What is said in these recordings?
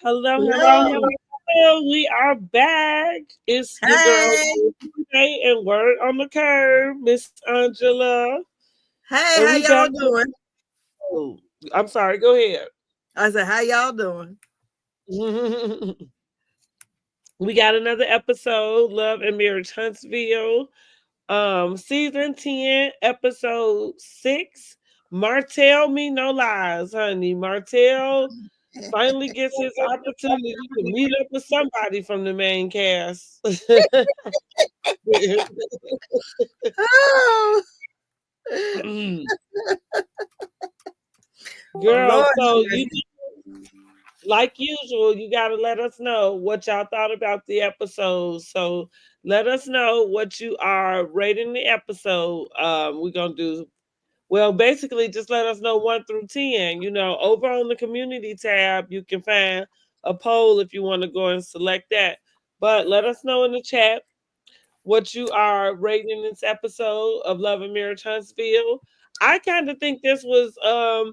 Hello, hello, Hello. hello. We are back. It's your girl, Hey. Tuesday, and Word on the Curve, Miss Angela. Hey, And how we got, y'all doing? I'm sorry, go ahead. I said, how y'all doing? We got another episode, Love and Marriage Huntsville, season 10, episode 6. Martell Me No Lies, honey. Martell finally gets his opportunity to meet up with somebody from the main cast. Oh, Girl, Lord. so you like usual, you gotta let us know what y'all thought about the episode. So let us know what you are rating the episode. We're gonna do well, basically just let us know 1 through 10. Over on the community tab, you can find a poll if you want to go and select that. But let us know in the chat what you are rating this episode of Love and Marriage Huntsville. I kind of think this was a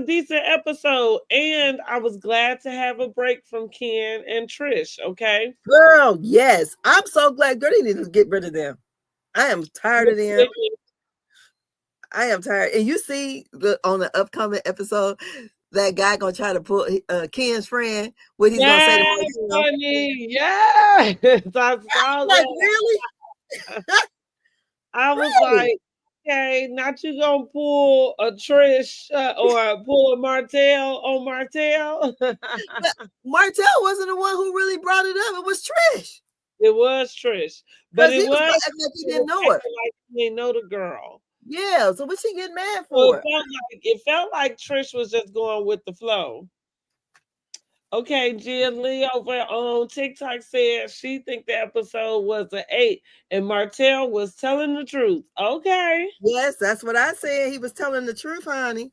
decent episode, and I was glad to have a break from Ken and Trish. Okay, Girl, yes. I'm so glad girl, they need to get rid of them. I am tired of them. I am tired. And you see on the upcoming episode, that guy gonna try to pull Ken's friend, what he's gonna say to yes, Martell. honey, yes, I saw Like, that. really? I was Right. like, okay, not you gonna pull a Trish or pull a Martell on Martell. But Martell wasn't the one who really brought it up. It was Trish. It was Trish, but Because it he was was acting like he it was didn't know her. acting like he didn't know the girl. Yeah. So what's she getting mad So for? it felt like Trish was just going with the flow. Okay, Jen Lee over on TikTok said she think the episode was an 8, and Martell was telling the truth. Okay. Yes, that's what I said. He was telling the truth, honey.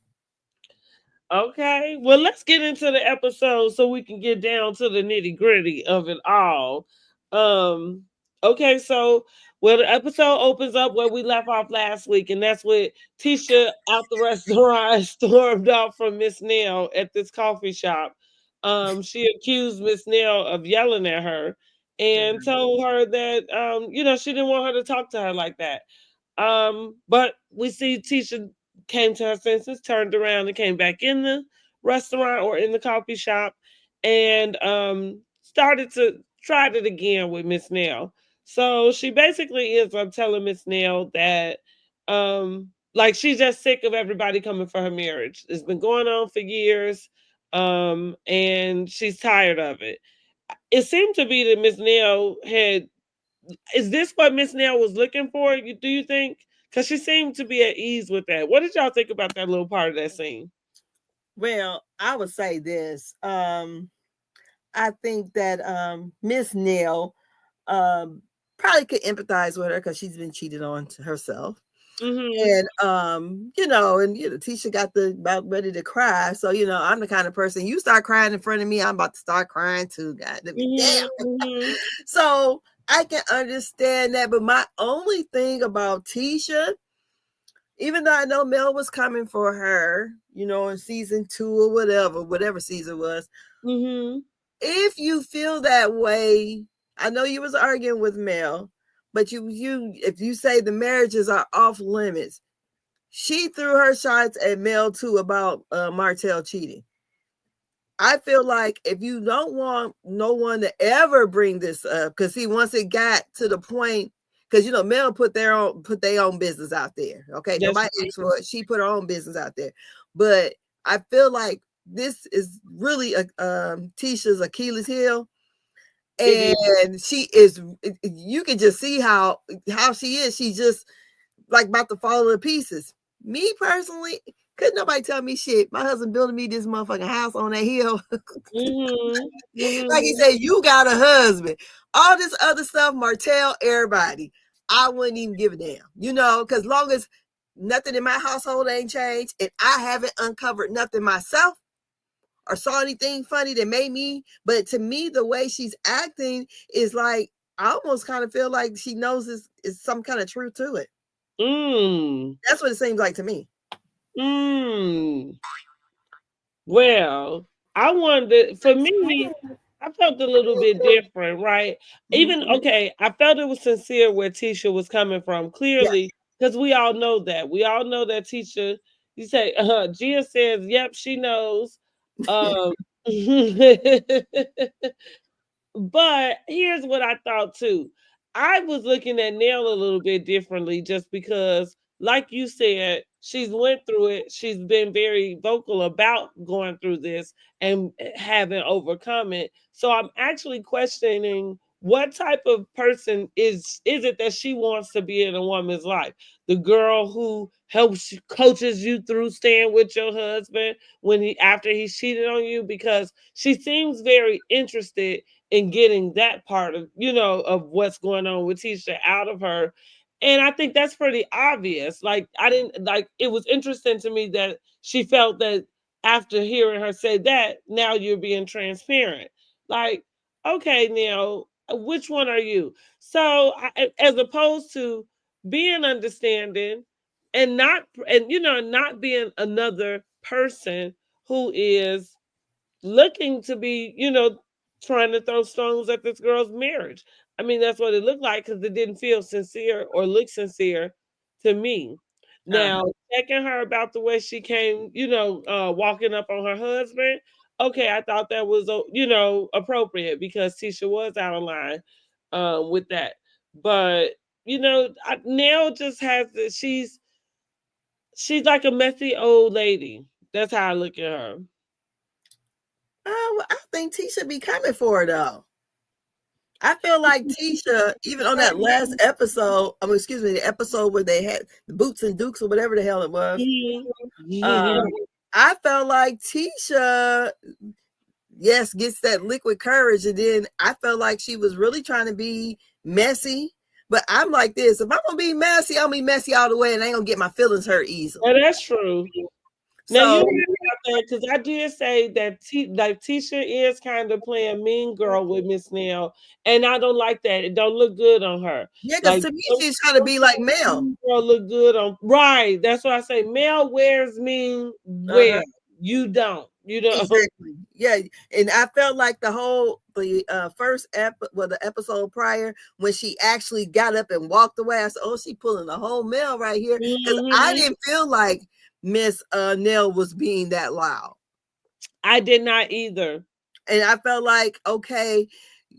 Okay. Well, let's get into the episode so we can get down to the nitty gritty of it all. Um. Okay. So, well, the episode opens up where we left off last week, and that's with Tisha out the restaurant stormed off from Miss Nail at this coffee shop. She accused Miss Nail of yelling at her and told her that she didn't want her to talk to her like that. But we see Tisha came to her senses, turned around, and came back in the restaurant or in the coffee shop, and started to try it again with Miss Nail. So she basically is telling Miss Nail that like she's just sick of everybody coming for her marriage. It's been going on for years, and she's tired of it. It seemed to be that Miss Nail had is this what Miss Nail was looking for? Do you think? Because she seemed to be at ease with that. What did y'all think about that little part of that scene? Well, I would say this. I think that Miss Nail probably could empathize with her because she's been cheated on to herself. Mm-hmm. And Tisha got the about ready to cry. So, I'm the kind of person you start crying in front of me, I'm about to start crying too. God damn. Mm-hmm. So I can understand that. But my only thing about Tisha, even though I know Mel was coming for her, in season 2 or whatever season was, Mm-hmm. if you feel that way, I know you was arguing with Mel, but you if you say the marriages are off limits, she threw her shots at Mel too about Martell cheating. I feel like if you don't want no one to ever bring this up, because see, once it got to the point, because Mel put their own business out there. Okay, That's nobody asked for it. She put her own business out there, but I feel like this is really a Tisha's Achilles heel, it and she is. You can just see how she is. She's just like about to fall to pieces. Me personally, couldn't nobody tell me shit. My husband building me this motherfucking house on that hill. Mm-hmm. Like he Mm-hmm. said, you got a husband. All this other stuff, Martell, everybody. I wouldn't even give a damn, because long as nothing in my household ain't changed and I haven't uncovered nothing myself or saw anything funny that made me, but to me, the way she's acting is like, I almost kind of feel like she knows this is some kind of truth to it. Mm. That's what it seems like to me. Mm. Well. I wanted for me, I felt a little bit different, right? Even okay, I felt it was sincere where Tisha was coming from, Yeah. clearly, because we all know that. We all know that Tisha, you say, Gia says, yep, she knows. Um But here's what I thought too. I was looking at Nell a little bit differently just because, like you said, she's went through it. She's been very vocal about going through this and having overcome it. So I'm actually questioning what type of person is it that she wants to be in a woman's life? The girl who helps coaches you through staying with your husband when he after he's cheated on you, because she seems very interested in getting that part of of what's going on with Tisha out of her. And I think that's pretty obvious. Like I didn't like it was interesting to me that she felt that after hearing her say that, now you're being transparent. Like, okay, now which one are you? So as opposed to being understanding and not being another person who is looking to be, trying to throw stones at this girl's marriage. I mean, that's what it looked like because it didn't feel sincere or look sincere to me. Uh-huh. Now, checking her about the way she came, walking up on her husband. Okay, I thought that was, appropriate because Tisha was out of line with that. But Nell just has this. She's like a messy old lady. That's how I look at her. Well, I think Tisha be coming for it though. I feel like Tisha, even on that last episode, excuse me, the episode where they had the Boots and Dukes or whatever the hell it was, Mhm. um, I felt like Tisha, yes, gets that liquid courage, and then I felt like she was really trying to be messy. But I'm like this: if I'm gonna be messy, I'm gonna be messy all the way, and I ain't gonna get my feelings hurt easily. Well, that's true. Now you So right about that because I did say that like Tisha is kind of playing mean girl with Miss Nail, and I don't like that. It don't look good on her. yeah, because Like to me, she's trying to be like Mel. mean girl look good on right. That's what I say. Mel wears mean Uh-huh. wear. You don't. You don't. Exactly. Yeah, and I felt like the first the episode prior when she actually got up and walked away. I said, "Oh, she pulling the whole Mel right here," because I Mhm. didn't feel like Miss Nell was being that loud, I did not either. and I felt like, okay,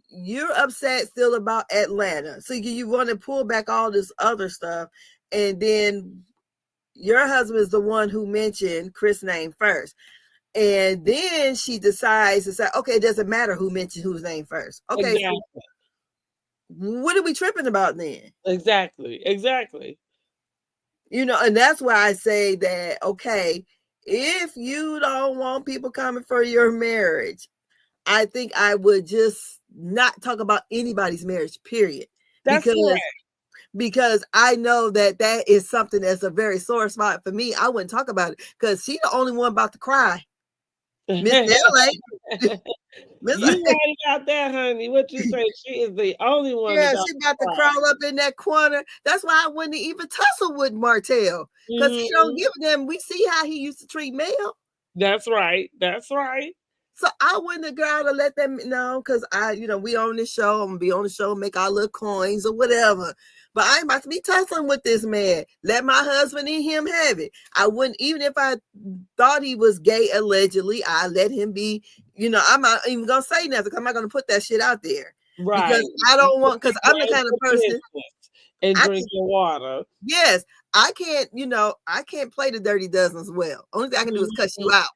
you're upset still about Atlanta, so you want to pull back all this other stuff, and then your husband is the one who mentioned Chris' name first. And then she decides to say, okay, it doesn't matter who mentioned whose name first. Okay, so Exactly. what are we tripping about then? Exactly. Exactly. And that's why I say that, okay, if you don't want people coming for your marriage, I think I would just not talk about anybody's marriage, period. That's Because correct. because I know that is something that's a very sore spot for me. I wouldn't talk about it because she's the only one about to cry. Miss Nell ain't. Miss You right about that, honey. What you say? She is the only one Yeah, about she to got to cry. crawl up in that corner. That's why I wouldn't even tussle with Martell because he don't Mhm. give them. We see how he used to treat Mel. That's right. That's right. So I wouldn't have gone to let them know because we on this show. I'm gonna be on the show, make our little coins or whatever. But I ain't about to be tussling with this man. Let my husband and him have it. I wouldn't, even if I thought he was gay allegedly, I let him be. I'm not even gonna say nothing. I'm not gonna put that shit out there because Right. I You don't put want. Because I'm the your kind of business person and I drink can. your water. Yes, I can't. I can't play the dirty dozen as well. Only thing I can do is cuss you Mhm. out.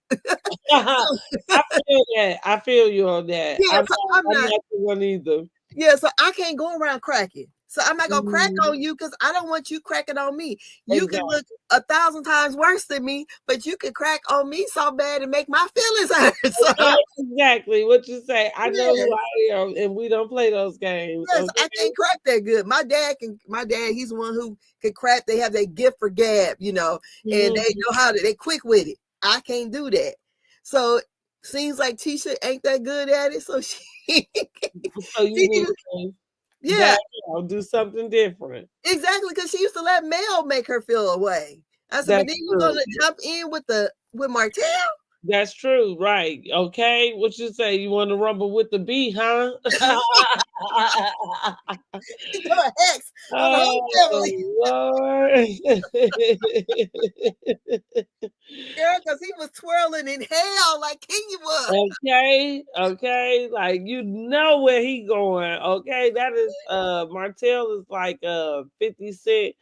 I feel that. I feel you on that. Yeah, so I'm I'm not. not the one either. Yeah, so I can't go around cracking. So I'm not gonna crack Mhm. on you because I don't want you cracking on me. You can Exactly. look 1,000 times worse than me, but you can crack on me so bad and make my feelings hurt. So Exactly what you say. I know yeah, who I am, and we don't play those games. yes, Okay. I can't crack that good. My dad can. My dad, he's the one who can crack. They have that gift for gab, and they Mhm. know how to. They quick with it. I can't do that. So seems like Tisha ain't that good at it. So she, So you she need just, to yeah, back out, do something different. exactly, because she used to let Mel make her feel away. I said, but That's then you true. gonna jump in with Martell? That's true, right? Okay, what you say? You want to rumble with the bee, huh? He put a hex on the whole family, Oh Lord. girl, because he was twirling in hell like he was. Okay, okay, like you know where he going. Okay, that is Martell is like 50 cent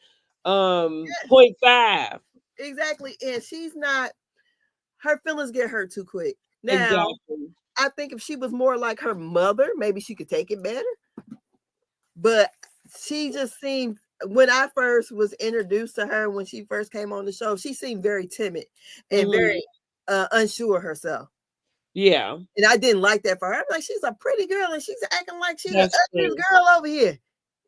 Yes, point five. exactly. And she's not, her feelings get hurt too quick. Now, Exactly. I think if she was more like her mother, maybe she could take it better. But she just seemed, when I first was introduced to her, when she first came on the show, she seemed very timid and Hmm. very unsure of herself. Yeah, And I didn't like that for her. I'm like, she's a pretty girl and she's acting like she's the that's ugliest true. girl over here.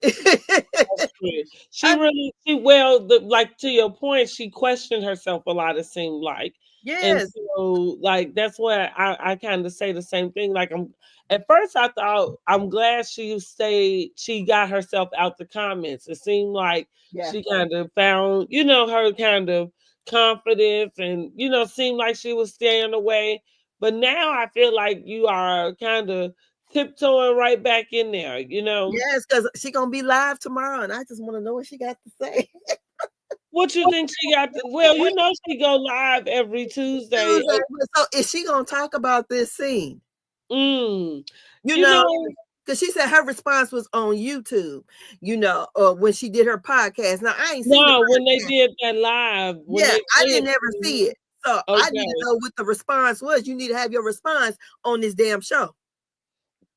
That's true. She I, really, she well, like to your point, she questioned herself a lot. It seemed like, and yes, so like that's why I kind of say the same thing. Like I'm at first I thought I'm glad she stayed. She got herself out the comments. It seemed like yeah, she kind of found, her kind of confidence, and seemed like she was staying away. But now I feel like you are kind of tiptoeing right back in there. yes, because she gonna be live tomorrow, and I just want to know what she got to say. What you think she got? Well, she go live every Tuesday. Tuesday. So is she gonna talk about this scene? Mm, You you know, know, because she said her response was on YouTube. When she did her podcast. Now I ain't seen the no, when they podcast. did that live, when Yeah, they I did, didn't ever see it. So I need to okay. know what the response was. You need to have your response on this damn show.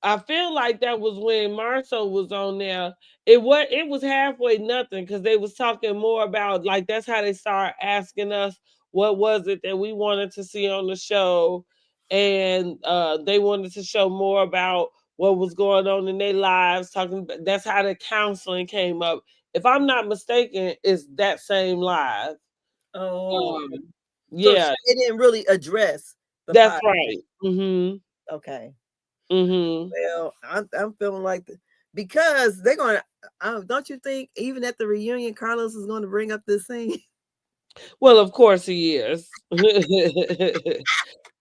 I feel like that was when Marceau was on there. It was halfway nothing because they was talking more about like that's how they start asking us what was it that we wanted to see on the show, and they wanted to show more about what was going on in their lives. That's how the counseling came up. If I'm not mistaken, it's that same live. Oh, Um, so yeah, it didn't really address the that's pod. right. Mhm. Okay. Mhm. Well, I'm feeling like because they're going to, don't you think even at the reunion, Carlos is going to bring up this scene? Well, of course he is.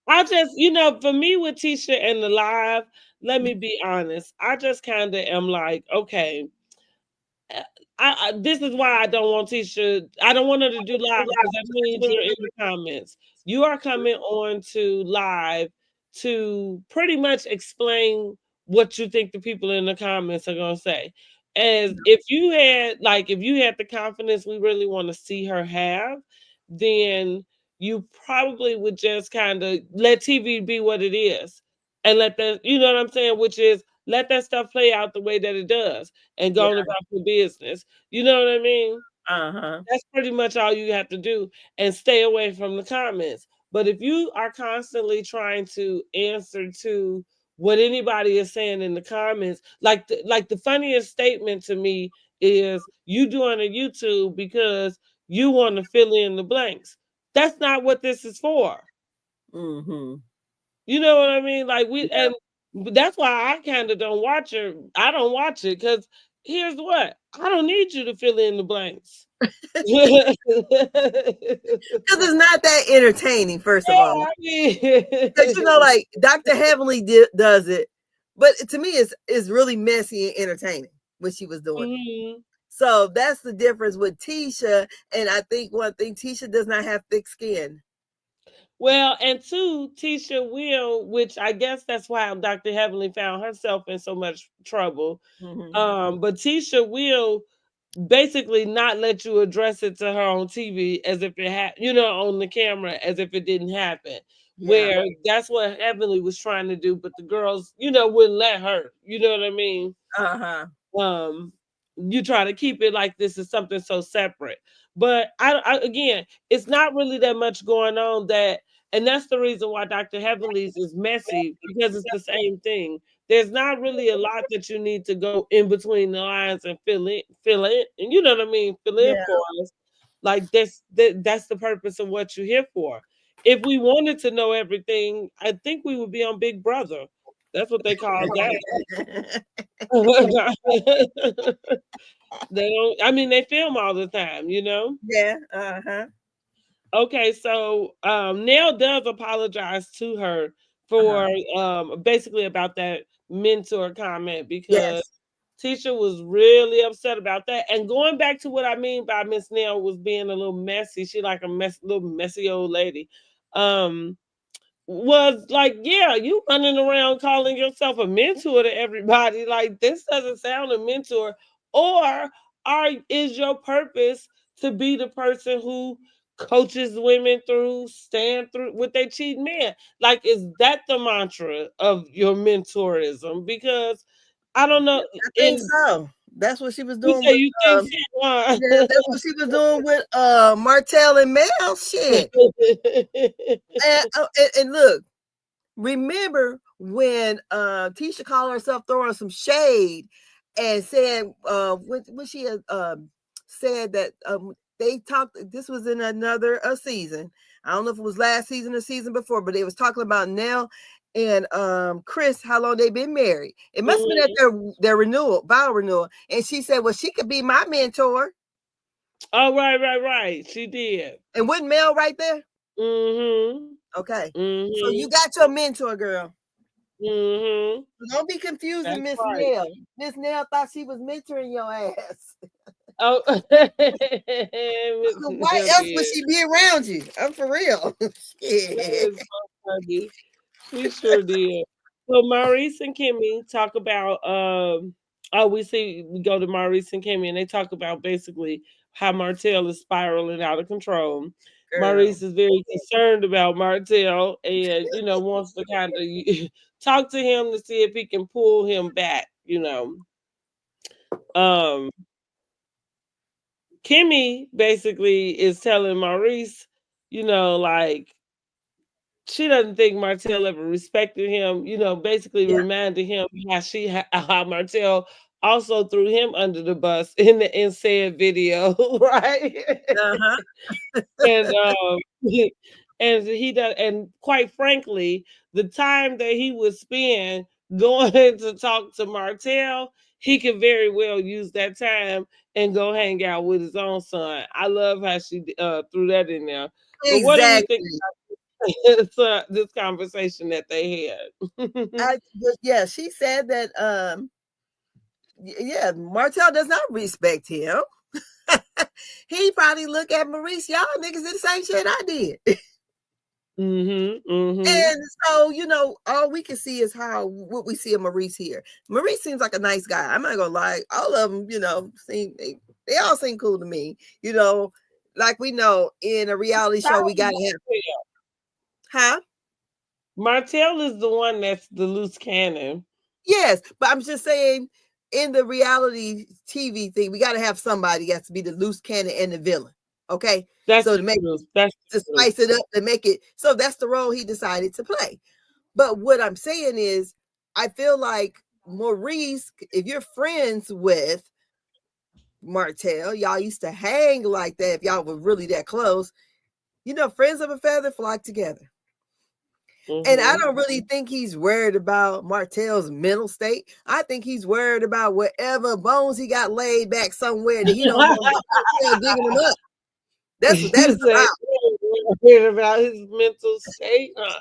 I just, for me with Tisha and the live, let me be honest. I just kind of am like, okay, uh, this is why I don't want Tisha. I don't want her to do live because that means you're in the comments. You are coming on to live to pretty much explain what you think the people in the comments are gonna say. As if you had the confidence we really want to see her have, then you probably would just kind of let TV be what it is and let that, you know what I'm saying, which is let that stuff play out the way that it does and Yeah. go on about your business. You know what I mean? Uh-huh. That's pretty much all you have to do and stay away from the comments. But if you are constantly trying to answer to what anybody is saying in the comments, like the funniest statement to me is you doing a YouTube because you want to fill in the blanks. That's not what this is for. Mm-hmm. You know what I mean? Like Yeah. that's why I kind of don't watch it. I don't watch it because here's what I don't need you to fill in the blanks. Yeah, Because it's not that entertaining, first of all. I mean, Because like Dr. Heavenly does it, but to me, it's really messy and entertaining when she was doing it. mhm. So that's the difference with Tisha. And I think one thing, Tisha does not have thick skin. Well, and two, Tisha will, which I guess that's why Dr. Heavenly found herself in so much trouble. Mm-hmm. But Tisha will basically not let you address it to her on TV as if it had, on the camera as if it didn't happen. Yeah. Where that's what Heavenly was trying to do, but the girls, wouldn't let her. You know what I mean? Uh-huh. um you try to keep it like this is something so separate, but again, it's not really that much going on, and that's the reason why Dr. Heavenly's is messy, because it's the same thing. There's not really a lot that you need to go in between the lines and fill in, and you know what I mean, fill in Yeah. for us. Like that's the purpose of what you're here for. If we wanted to know everything, I think we would be on Big Brother. That's what they call that. They don't. I mean, they film all the time. Yeah. Uh-huh. Okay, so Nell does apologize to her Uh-huh. for basically about that mentor comment because Yes. Tisha was really upset about that. And going back to what I mean by Miss Nell was being a little messy. She like a little messy old lady. Um, was like, yeah, you running around calling yourself a mentor to everybody. Like this doesn't sound a mentor. Or is your purpose to be the person who coaches women through, stand through with their cheating man? Like, is that the mantra of your mentorism? Because I don't know. I think In so. That's what she was you doing say with you think so, yeah, that's what she was doing with Martell and Mel shit. huh? And look, remember when Tisha called herself throwing some shade and said when she had said that they talked, this was in another season. I don't know if it was last season or season before, but they was talking about Nell and Chris, how long they been married. It must have been at Mhm. their renewal, vow renewal. And she said, well, she could be my mentor. Oh, right. She did. And wasn't Mel right there? Mhm. Okay. So Mhm. you got your mentor, girl. Mhm. Don't be confusing That's Miss right. Nell. Miss Nell thought she was mentoring your ass. Oh, Miss Why Neal else would did. she be around you? I'm for real. That Shit. is so funny. She sure did. So Maurice and Kimmy talk about oh, we go to Maurice and Kimmy and they talk about basically how Martell is spiraling out of control. Girl. Maurice is very concerned about Martell and wants to kind of talk to him to see if he can pull him back. Um Kimmy basically is telling Maurice, like she doesn't think Martell ever respected him, basically Yeah. reminding him how Martell also threw him under the bus in the in said video, right? Uh-huh. and and he does, and quite frankly, the time that he would spend going to talk to Martell, he could very well use that time and go hang out with his own son. I love how she threw that in there. But what do we think Exactly. this conversation that they had? Yeah, she said that yeah, Martell does not respect him. He probably look at Maurice, y'all niggas did the same shit I did. Mhm. Mhm. And so, all we can see is how what we see of Maurice here. Maurice seems like a nice guy. I'm not gonna lie. All of them, seem they all seem cool to me. Like we know in a reality show, we gotta have huh? Martell is the one that's the loose cannon. Yes, but I'm just saying in the reality TV thing, we gotta have somebody that has to be the loose cannon and the villain. Okay. That's So the truth. That's to the truth. spice it up to make it so that's the role he decided to play. But what I'm saying is, I feel like Maurice, if you're friends with Martell, y'all used to hang like that if y'all were really that close. Friends of a feather flock together. And I Mhm. don't really think he's worried about Martell's mental state. I think he's worried about whatever bones he got laid back somewhere that he don't want Martell digging them up. That's what that You is say about. worried about his mental state. Yeah,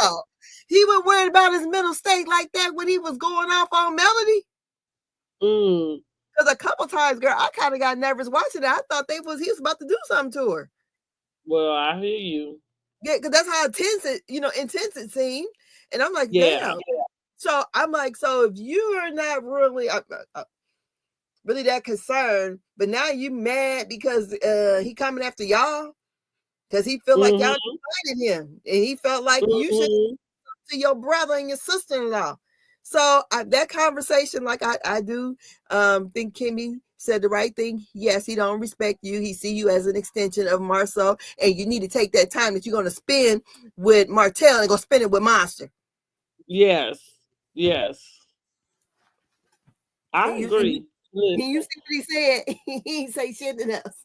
no. He was worried about his mental state like that when he was going off on Melody. Mm. Because a couple times, girl, I kind of got nervous watching it. I thought he was about to do something to her. Well, I hear you. Yeah, because that's how intense it seemed. And I'm like, Yeah. damn. So I'm like, so if you are not really really that concerned, but now you mad because he coming after y'all because he feel like y'all Mhm. invited him and he felt like you should Mhm. to your brother and your sister-in-law. So that conversation, like I do think Kimmy said the right thing. Yes, he don't respect you. He see you as an extension of Marcel, and you need to take that time that you're going to spend with Martell and go spend it with Monster. Yes. Yes. I And you, agree. Listen. and you see what he said? He ain't say shit to us.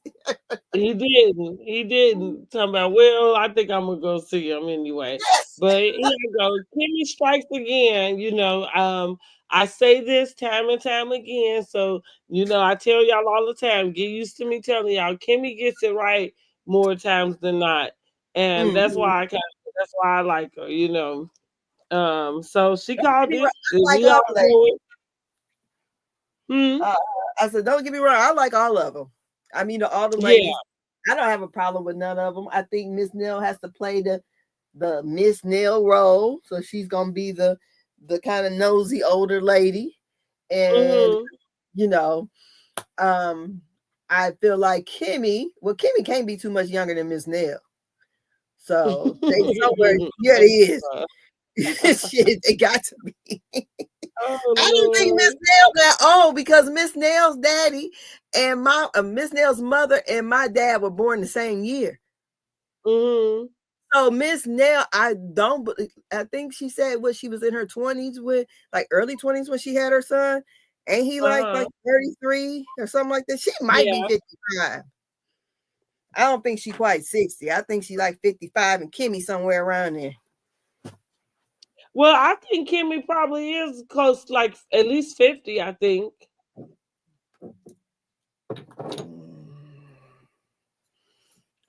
He didn't. He didn't. Talking about, well, I think I'm gonna go see him anyway. Yes. But here you go. Kimmy strikes again. I say this time and time again. So, I tell y'all all the time, get used to me telling y'all, Kimmy gets it right more times than not, and Mm. that's why I like her. So she called it. I like We all all of know it. Hmm. Uh, I said, don't get me wrong. I like all of them. I mean, all the Yeah. ladies. I don't have a problem with none of them. I think Miss Nell has to play the Miss Nell role, so she's gonna be the kind of nosy older lady, and Hmm. you know, um, I feel like Kimmy. Well, Kimmy can't be too much younger than Miss Nell, so they somewhere. Yeah, it is. Shit, they got to be. Oh I don't think Lord. Miss Nail got old because Miss Nail's daddy and my Miss Nail's mother and my dad were born the same year. Hmm. So Miss Nail, I don't. I think she said what she was in her 20s with, like early 20s when she had her son. Ain't he like Uh-huh. 33 or something like that? She might be Yeah. 55. I don't think she quite 60. I think she like 55 and Kimmy somewhere around there. Well, I think Kimmy probably is close, like at least 50. I think.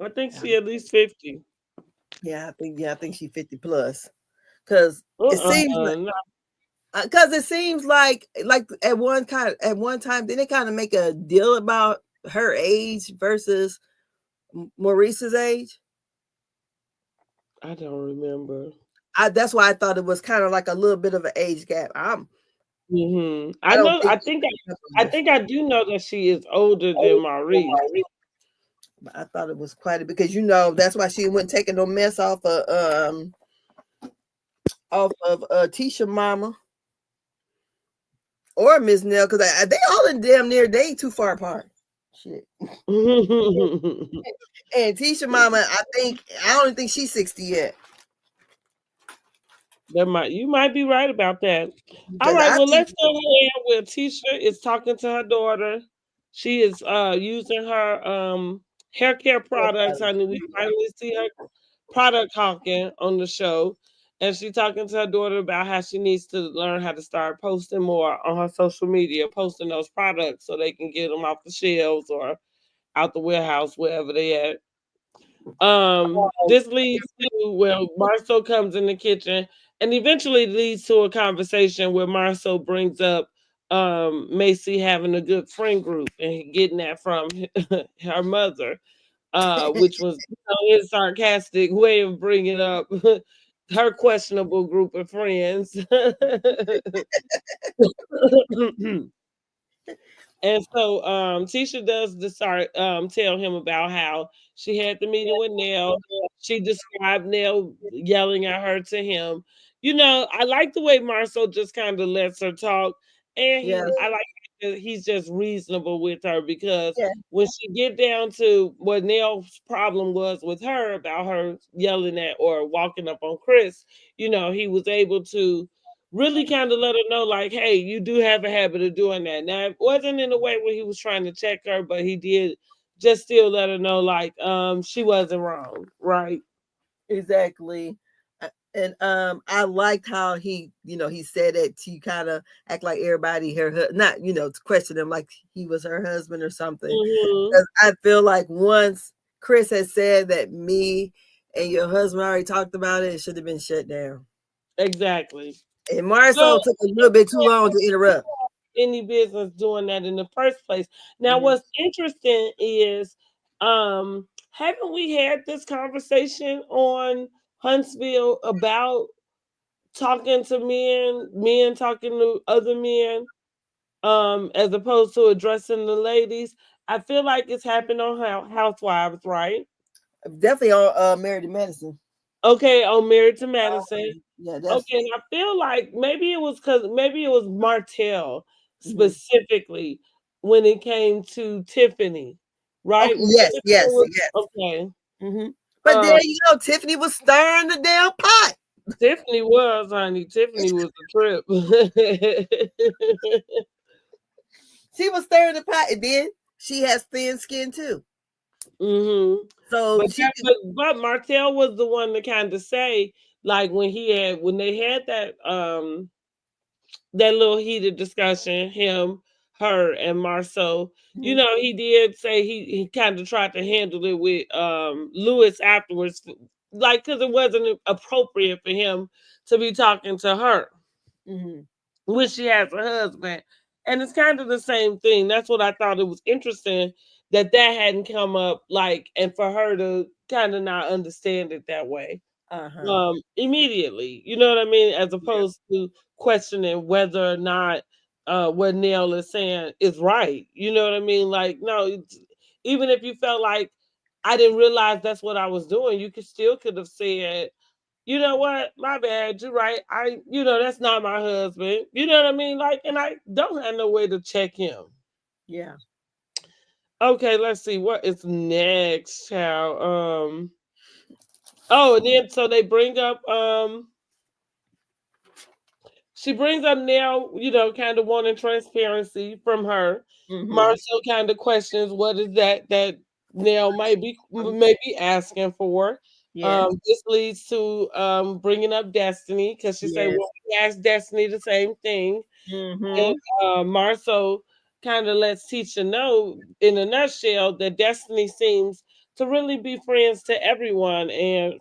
I think Yeah, she at least 50. I think she's 50 plus. Cause it seems No. because it seems like at one time didn't it kind of make a deal about her age versus Maurice's age. I don't remember. That's why I thought it was kind of like a little bit of an age gap. I I don't know. think I think I do know that she is older than Maurice. but I thought it was quite a because that's why she wasn't taking no mess off of Tisha mama or Miss Nell because they all in damn near they ain't too far apart. Shit. And Tisha mama, I don't think she's 60 yet. You might be right about that. All Because right, I well think let's go ahead where Tisha is talking to her daughter. She is using her hair care products, honey. We finally see her product hawking on the show. And she talking to her daughter about how she needs to learn how to start posting more on her social media, posting those products so they can get them off the shelves or out the warehouse, wherever they at. This leads to well, Marcel comes in the kitchen and eventually leads to a conversation where Marcel brings up Macy having a good friend group and getting that from her mother, which was his sarcastic way of bringing up her questionable group of friends. And so Tisha does start tell him about how she had the meeting with Nell. She described Nell yelling at her to him. I like the way Marcel just kind of lets her talk, and yeah, I like that he's just reasonable with her because yeah, when she get down to what Nell's problem was with her about her yelling at or walking up on Chris, he was able to really kind of let her know, like, hey, you do have a habit of doing that. Now, it wasn't in a way where he was trying to check her, but he did just still let her know, like, she wasn't wrong, right? exactly. And I liked how he said that he kind of act like everybody not to question him like he was her husband or something. Hmm. Because I feel like once Chris had said that me and your husband already talked about it, it should have been shut down. Exactly. And So, Marisol took a little bit too long to interrupt. any business doing that in the first place. Now, Mhm. what's interesting is, haven't we had this conversation on Huntsville about talking to men talking to other men, as opposed to addressing the ladies? I feel like it's happened on Housewives, right? Definitely on Married to Medicine. Okay, on Married to Madison. Yeah, that's Okay, and I feel like maybe it was Martell mhm. specifically when it came to Tiffany, right? Okay. When Yes, Tiffany yes, was yes. okay. Hmm. But Uh, there Tiffany was stirring the damn pot. Tiffany was, honey. Tiffany was a trip. She was stirring the pot, and then she has thin skin too. Hmm. So But she could, Martell was the one to kind of say, like when they had that little heated discussion, him, her and Marceau. You Mhm. know, he did say he kind of tried to handle it with Lewis afterwards, like because it wasn't appropriate for him to be talking to her Mhm. when she has a husband. And it's kind of the same thing. That's what I thought it was interesting that that hadn't come up, like, and for her to kind of not understand it that way Uh-huh. immediately. You know what I mean? As Yeah. opposed to questioning whether or not what Neil is saying is right. You know what I mean? Like, no, even if you felt like I didn't realize that's what I was doing, you could have said, you know what, my bad, you're right. That's not my husband. You know what I mean? Like, and I don't have no way to check him. Yeah. Okay, let's see what is next, child. Oh, and then so they bring up she brings up now, kind of wanting transparency from her. Mhm. Marcel kind of questions what is that Nell might be asking for. Yes. This leads to bringing up Destiny because she said, Yes. "Well, we asked Destiny the same thing." And Mhm. Marceau kind of lets Teacher know in a nutshell that Destiny seems to really be friends to everyone, and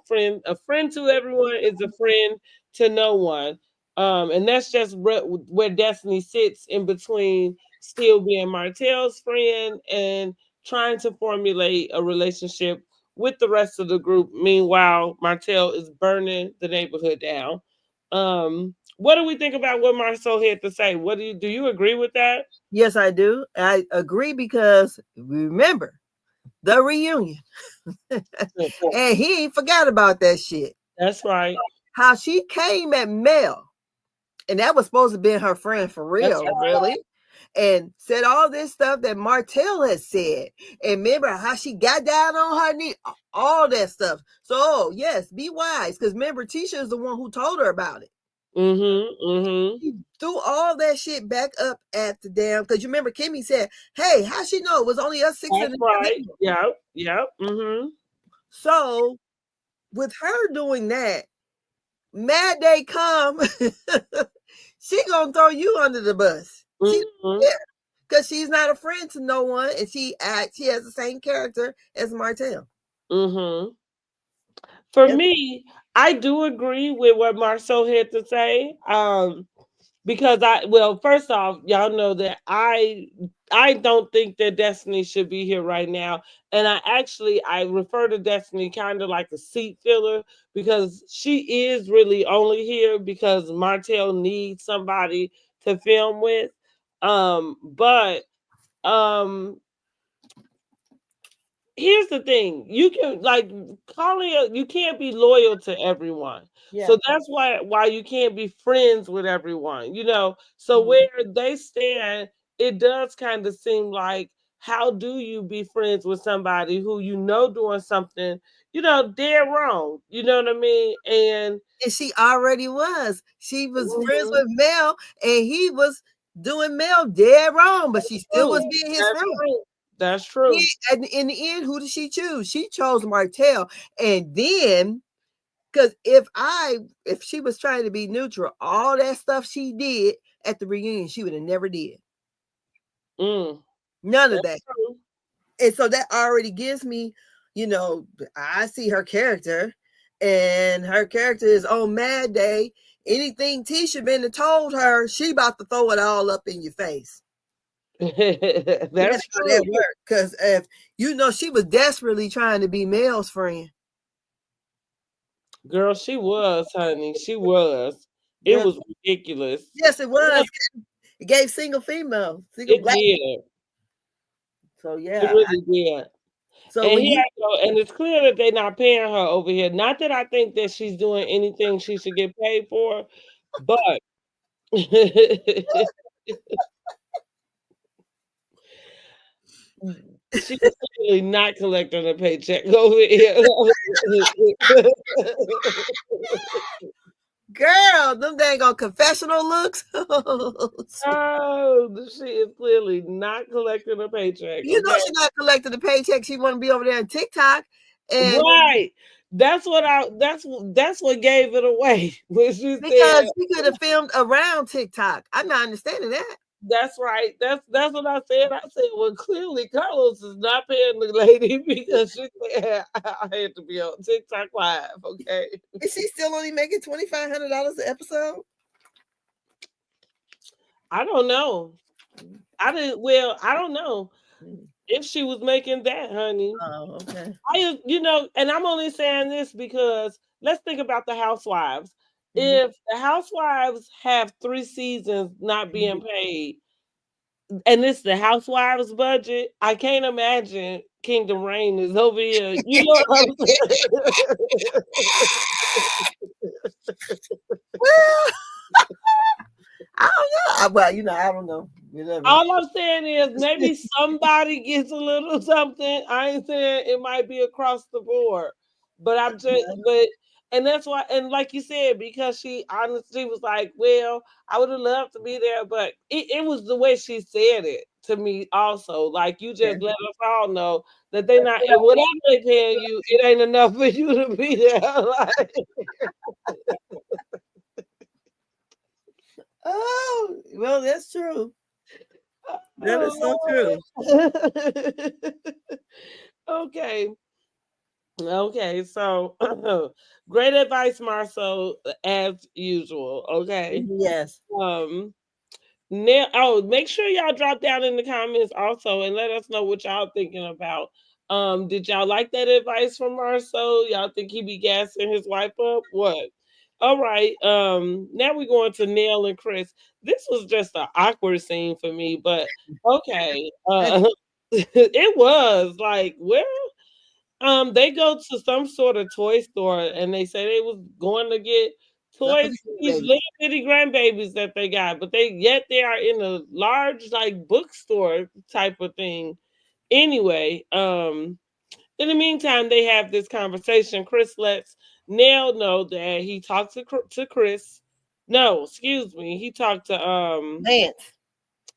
a friend to everyone is a friend to no one. And that's just where Destiny sits in between still being Martell's friend and trying to formulate a relationship with the rest of the group. Meanwhile, Martell is burning the neighborhood down. What do we think about what Marceau had to say? What do you agree with that? Yes, I do. I agree because remember the reunion. And he ain't forgot about that shit. That's right. How she came at Mel, and that was supposed to be her friend for That's real, right. really. And said all this stuff that Martell has said. And remember how she got down on her knee, all that stuff. So, yes, be wise. Because remember, Tisha is the one who told her about it. Mm-hmm. Mm-hmm. He threw all that shit back up at the damn. Because you remember Kimmy said, hey, how she know it was only us six in That's the right. living room? Yep. Yep. Mm-hmm. So, with her doing that, Mad Day come, she gonna throw you under the bus. She Mm-hmm. yeah, because she's not a friend to no one, and she has the same character as Martell. Mm-hmm. For Yes. me, I do agree with what Marceau had to say. Because first off, y'all know that I don't think that Destiny should be here right now. And I refer to Destiny kind of like a seat filler because she is really only here because Martell needs somebody to film with. But um here's the thing, you can like you can't be loyal to everyone, Yeah. so that's why you can't be friends with everyone, so Mhm. where they stand, it does kind of seem like, how do you be friends with somebody who doing something dead wrong, you know what I mean? And And she already was. She was friends mhm, with Mel, and he was doing Mel dead wrong, but she still true, was being his that's friend. true, that's true. And in the end, who did she choose? She chose Martell. And then, because if she was trying to be neutral, all that stuff she did at the reunion, she would have never did. Mm, None of that's that. true. And so that already gives me, I see her character, and her character is on Mad Day. Anything Tisha been told her, she about to throw it all up in your face. That's That's how true. that worked. Because if she was desperately trying to be Mel's friend. Girl, she was, honey. She was. It Yeah. was ridiculous. Yes, it Yeah, was. It gave single female, single it black. did. So It yeah. really did. So And when here you I go, and it's clear that they're not paying her over here. Not that I think that she's doing anything she should get paid for, but she's clearly not collecting a paycheck over here. girl, them dang on confessional looks. Oh, she is clearly not collecting a paycheck. You know Okay. she not collecting the paycheck. She want to be over there on TikTok, and Right. That's what gave it away when she said, because she could have filmed around TikTok. I'm not understanding that. That's right. That's what I said. I said, well, clearly Carlos is not paying the lady because she said I had to be on TikTok live. Okay. Is she still only making $2,500 an episode? I don't know. I didn't. Well, I don't know Mm. if she was making that, honey. Oh, okay. And I'm only saying this because let's think about the housewives. Hmm. If the housewives have 3 seasons not Hmm. being paid, and it's the housewives budget, I can't imagine Kingdom Reign is over here. You know what I'm saying? Well, I don't know. Well, I don't know. Whatever. All I'm saying is maybe somebody gets a little something. I ain't saying it might be across the board, but and that's why, and like you said, because she honestly was like, well, I would have loved to be there, but it was the way she said it to me also. Like, you Yeah. just let us all know that they not, and whatever they paying you, it ain't enough for you to be there. Like, Oh, well, that's true. That is so oh true. Lord. Okay. Okay, so great advice, Marcel, as usual. Okay. Yes. Um Now, oh, make sure y'all drop down in the comments also and let us know what y'all thinking about. Did y'all like that advice from Marcel? Y'all think he be gassing his wife up? What? All right. Now we're going to Neil and Chris. This was just an awkward scene for me, but okay. It was like, well, they go to some sort of toy store and they say they was going to get Stuff for toys the for kid, these baby. little bitty grandbabies that they got, but they are in a large like bookstore type of thing. Anyway, in the meantime, they have this conversation. Chris lets Nell know that he talked to Chris. No, excuse me. He talked to Lance.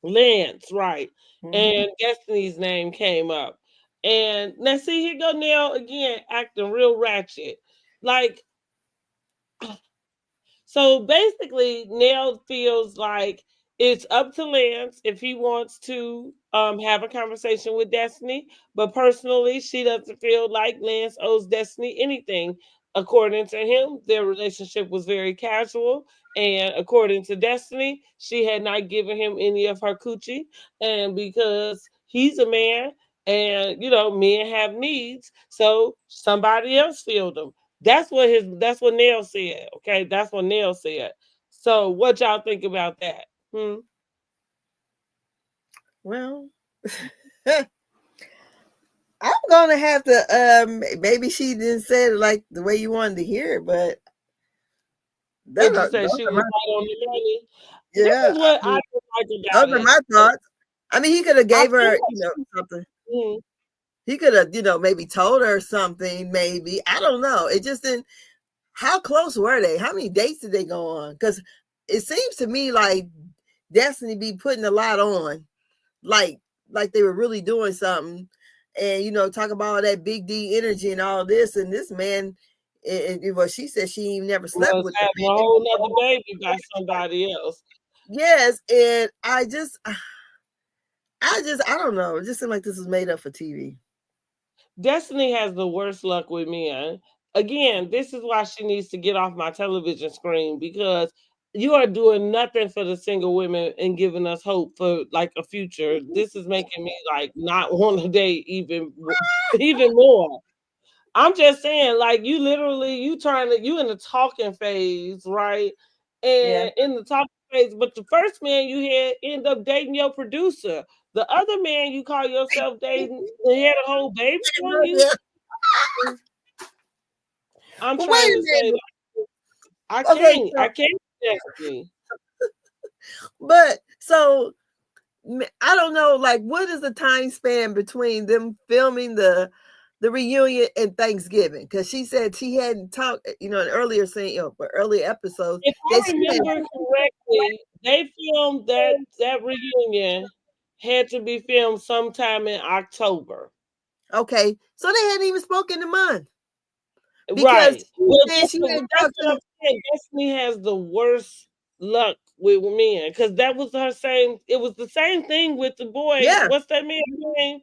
Lance, right. Hmm. And Destiny's name came up. And now see, here go Nell again acting real ratchet. Like, so basically, Nell feels like it's up to Lance if he wants to have a conversation with Destiny. But personally, she doesn't feel like Lance owes Destiny anything. According to him, their relationship was very casual. And according to Destiny, she had not given him any of her coochie. And because he's a man and, men have needs, so somebody else filled them. That's what Neil said. Okay, that's what Neil said. So what y'all think about that? Hmm? Well, I'm gonna have to. Maybe she didn't say it like the way you wanted to hear it, but Would you say those she are was my, right on the money? This yeah. is I what I mean, don't like those about are it. my thoughts. I mean, he could have I gave feel her, like something. mm, He could have, maybe told her something. Maybe I don't know. It just didn't. How close were they? How many dates did they go on? Because it seems to me like Destiny be putting a lot on, like like they were really doing something, and talk about all that big D energy and all this, and this man, well, she said she never slept was with the having a man. whole nother baby by somebody else. Yes, and I don't know. It just seemed like this was made up for TV. Destiny has the worst luck with men. Again, this is why she needs to get off my television screen because you are doing nothing for the single women and giving us hope for like a future. This is making me like not want to date even more. I'm just saying, like you in the talking phase, right? Yeah. And in the talking phase, but the first man you had end up dating your producer. The other man you call yourself dating, he had a whole baby on you. Yeah. I'm But wait trying a to say minute. that Okay, I so can't Destiny. but so I don't know, like, what is the time span between them filming the reunion and Thanksgiving? Because she said she hadn't talked, in earlier scene, but earlier episodes If that I she had. remember correctly, they filmed that reunion had to be filmed sometime in October. Okay, so they hadn't even spoken a month because Right. she Well, said she hadn't that's talked what I'm to. saying. Destiny has the worst luck with men, because that was her same. It was the same thing with the boy. Yeah, What's that man's name?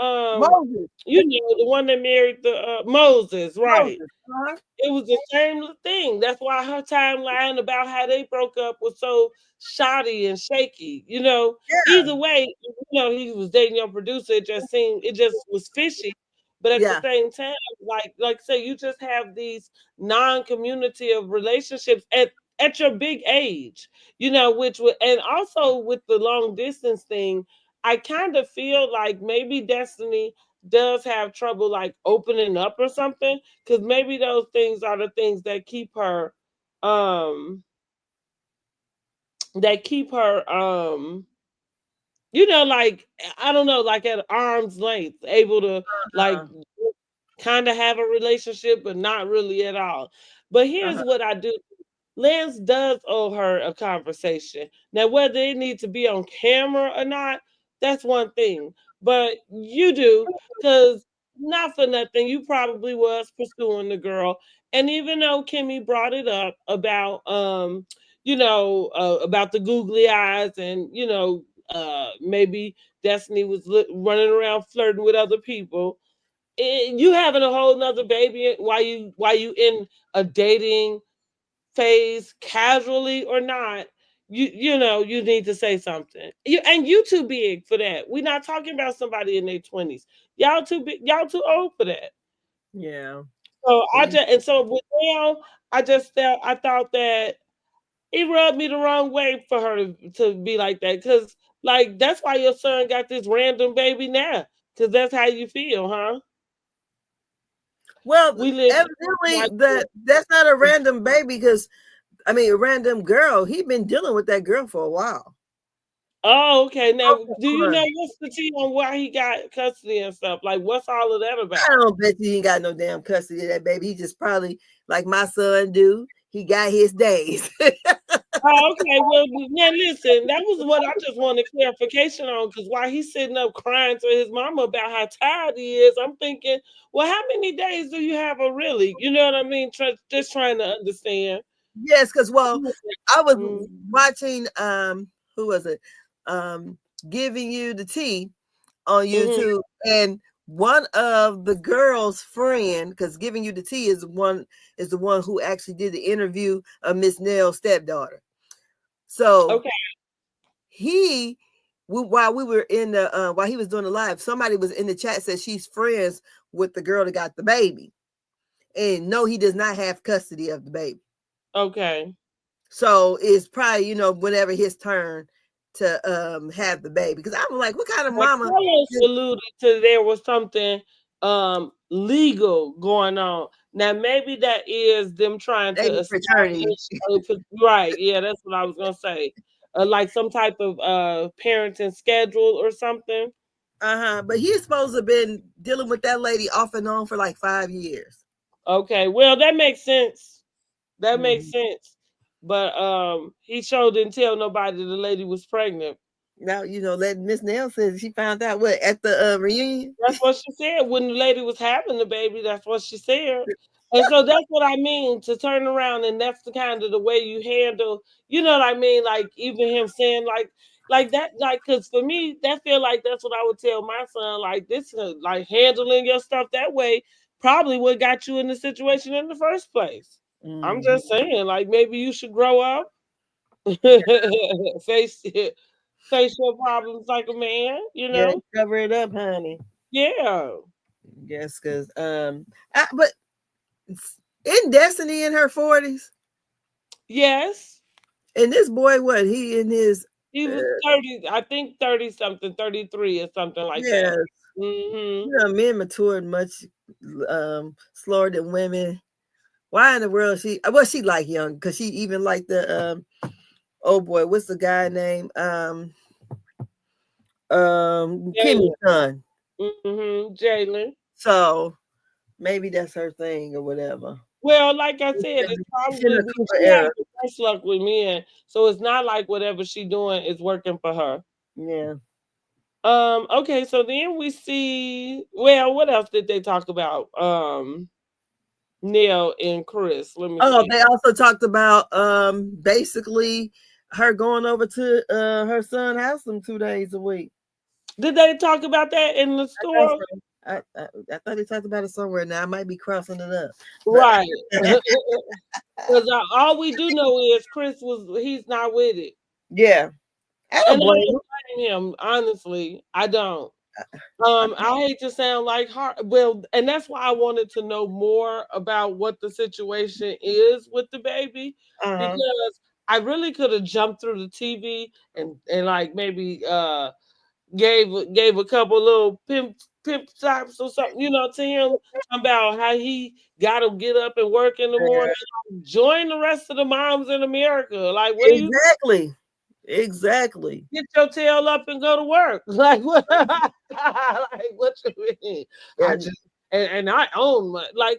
Moses. You know, the one that married the Moses, right? Moses. It was the same thing. That's why her timeline about how they broke up was so shoddy and shaky. You know, Yeah, either way, he was dating your producer. It just was fishy. But at the yeah. same time, like say, you just have these non-community of relationships at your big age. Which would, and also with the long distance thing, I kind of feel like maybe Destiny does have trouble like opening up or something, because maybe those things are the things um that keep her like, I don't know, like at arm's length, able to like Uh, kind of have a relationship but not really at all. But here's uh-huh. what I do. Lance does owe her a conversation. Now, whether it needs to be on camera or not, that's one thing. But you do, because not for nothing, you probably was pursuing the girl. And even though Kimmy brought it up about the googly eyes, and maybe Destiny was running around flirting with other people, you having a whole nother baby while you in a dating phase, casually or not, you need to say something. You too big for that. We're not talking about somebody in their 20s. Y'all too big, y'all too old for that. Yeah. So But you, with Dale, I thought that it rubbed me the wrong way for her to be like that, because like that's why your son got this random baby now, because that's how you feel, huh? well, We live like evidently that's not a random baby because I mean a random girl. He been dealing with that girl for a while. Oh, okay. Now, do you Come know on. what's the tea on why he got custody and stuff? Like, what's all of that I about? don't bet you he ain't got no damn custody of that baby. He just probably like my son do. He got his days. Oh, okay. Well, now listen, that was what I just wanted clarification on, because while he's sitting up crying to his mama about how tired he is, I'm thinking, well, how many days do you have a really? You know what I mean? Just trying to understand. Yes, because I was Mm-hmm. watching who was it? Um Giving You the Tea on Mm-hmm. YouTube, and one of the girls' friend, because Giving You the Tea is the one who actually did the interview of Miss Nell's stepdaughter. So Okay. he while we were in the while he was doing the live, somebody was in the chat said she's friends with the girl that got the baby. And no, he does not have custody of the baby. Okay. So it's probably, whenever his turn to have the baby. Because I'm like, what kind of Like mama Carlos is alluded to, there was something legal going on. Now maybe that is them trying a to fraternity? establish right. Yeah, that's what I was gonna say. Like some type of parenting schedule or something. Uh-huh. But he's supposed to have been dealing with that lady off and on for like 5 years. Okay, well that makes sense. That makes Mhm. sense. But he sure didn't tell nobody the lady was pregnant. Now, let Miss Nell says she found out what at the reunion. That's what she said when the lady was having the baby. That's what she said. And so that's what I mean, to turn around, and that's the kind of the way you handle, you know what I mean? Like even him saying like that, like, cause for me, that feel like that's what I would tell my son, like this, like handling your stuff that way probably what got you in the situation in the first place. I'm Mhm. just saying, like maybe you should grow up, face face your problems like a man, you Yeah, know? cover it up, honey. Yeah. Yes, because but in Destiny in her 40s, Yes. and this boy, what he in his He uh, was 30, I think 30 something, 33 or something like that. yes, Mhm. men matured much slower than women. Why in the world she like young? Because she even like the oh boy, what's the guy name? Kimmy's Jalen. son. Jalen. So maybe that's her thing or whatever. Well, like I said, it's She's in probably the Cooper she has era. the best luck with men, so it's not like whatever she doing is working for her. Yeah. Okay, so then we see, well, what else did they talk about? Neil and Chris. Let me Oh, see. they also talked about basically her going over to her son's house them 2 days a week. Did they talk about that in the I thought store? so. I thought they talked about it somewhere. Now I might be crossing it up, but Right. Because all we do know is he's not with it. yeah, I don't And I blame don't them. blame him, honestly. I don't. I hate to sound like hard. Well, and that's why I wanted to know more about what the situation is with the baby, Uh-huh. because I really could have jumped through the TV and like maybe gave a couple little pimp stops or something, to him about how he got to get up and work in the morning. Yeah, Join the rest of the moms in America. Like, what do you exactly, exactly. get your tail up and go to work? Like what? Like what you mean? I Yeah, just and I own my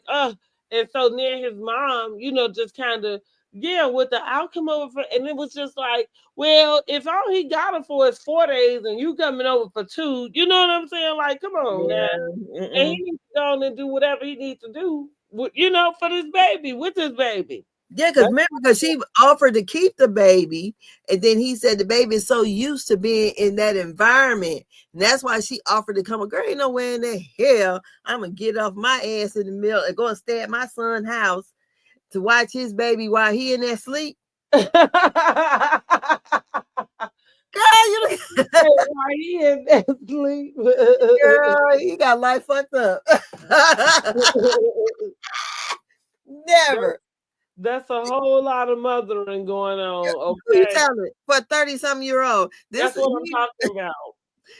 and so near his mom, just kind of with the outcome of it, and it was just like, well, if all he got her for is 4 days and you coming over for two, you know what I'm saying? Like, come on now, yeah. and he Mm-mm. needs to go on and do whatever he needs to do, for this baby with this baby. Yeah, because That's remember, because she offered to keep the baby, and then he said the baby is so used to being in that environment, and that's why she offered to come. Girl, ain't nowhere in the hell I'm gonna get off my ass in the middle and go and stay at my son's house to watch his baby while he in there sleep. Girl, you why he in that sleep. girl, you got life fucked up. Never. That's a whole lot of mothering going on, Who you okay? telling? For 30-something-year-old. This That's what I'm he, talking about.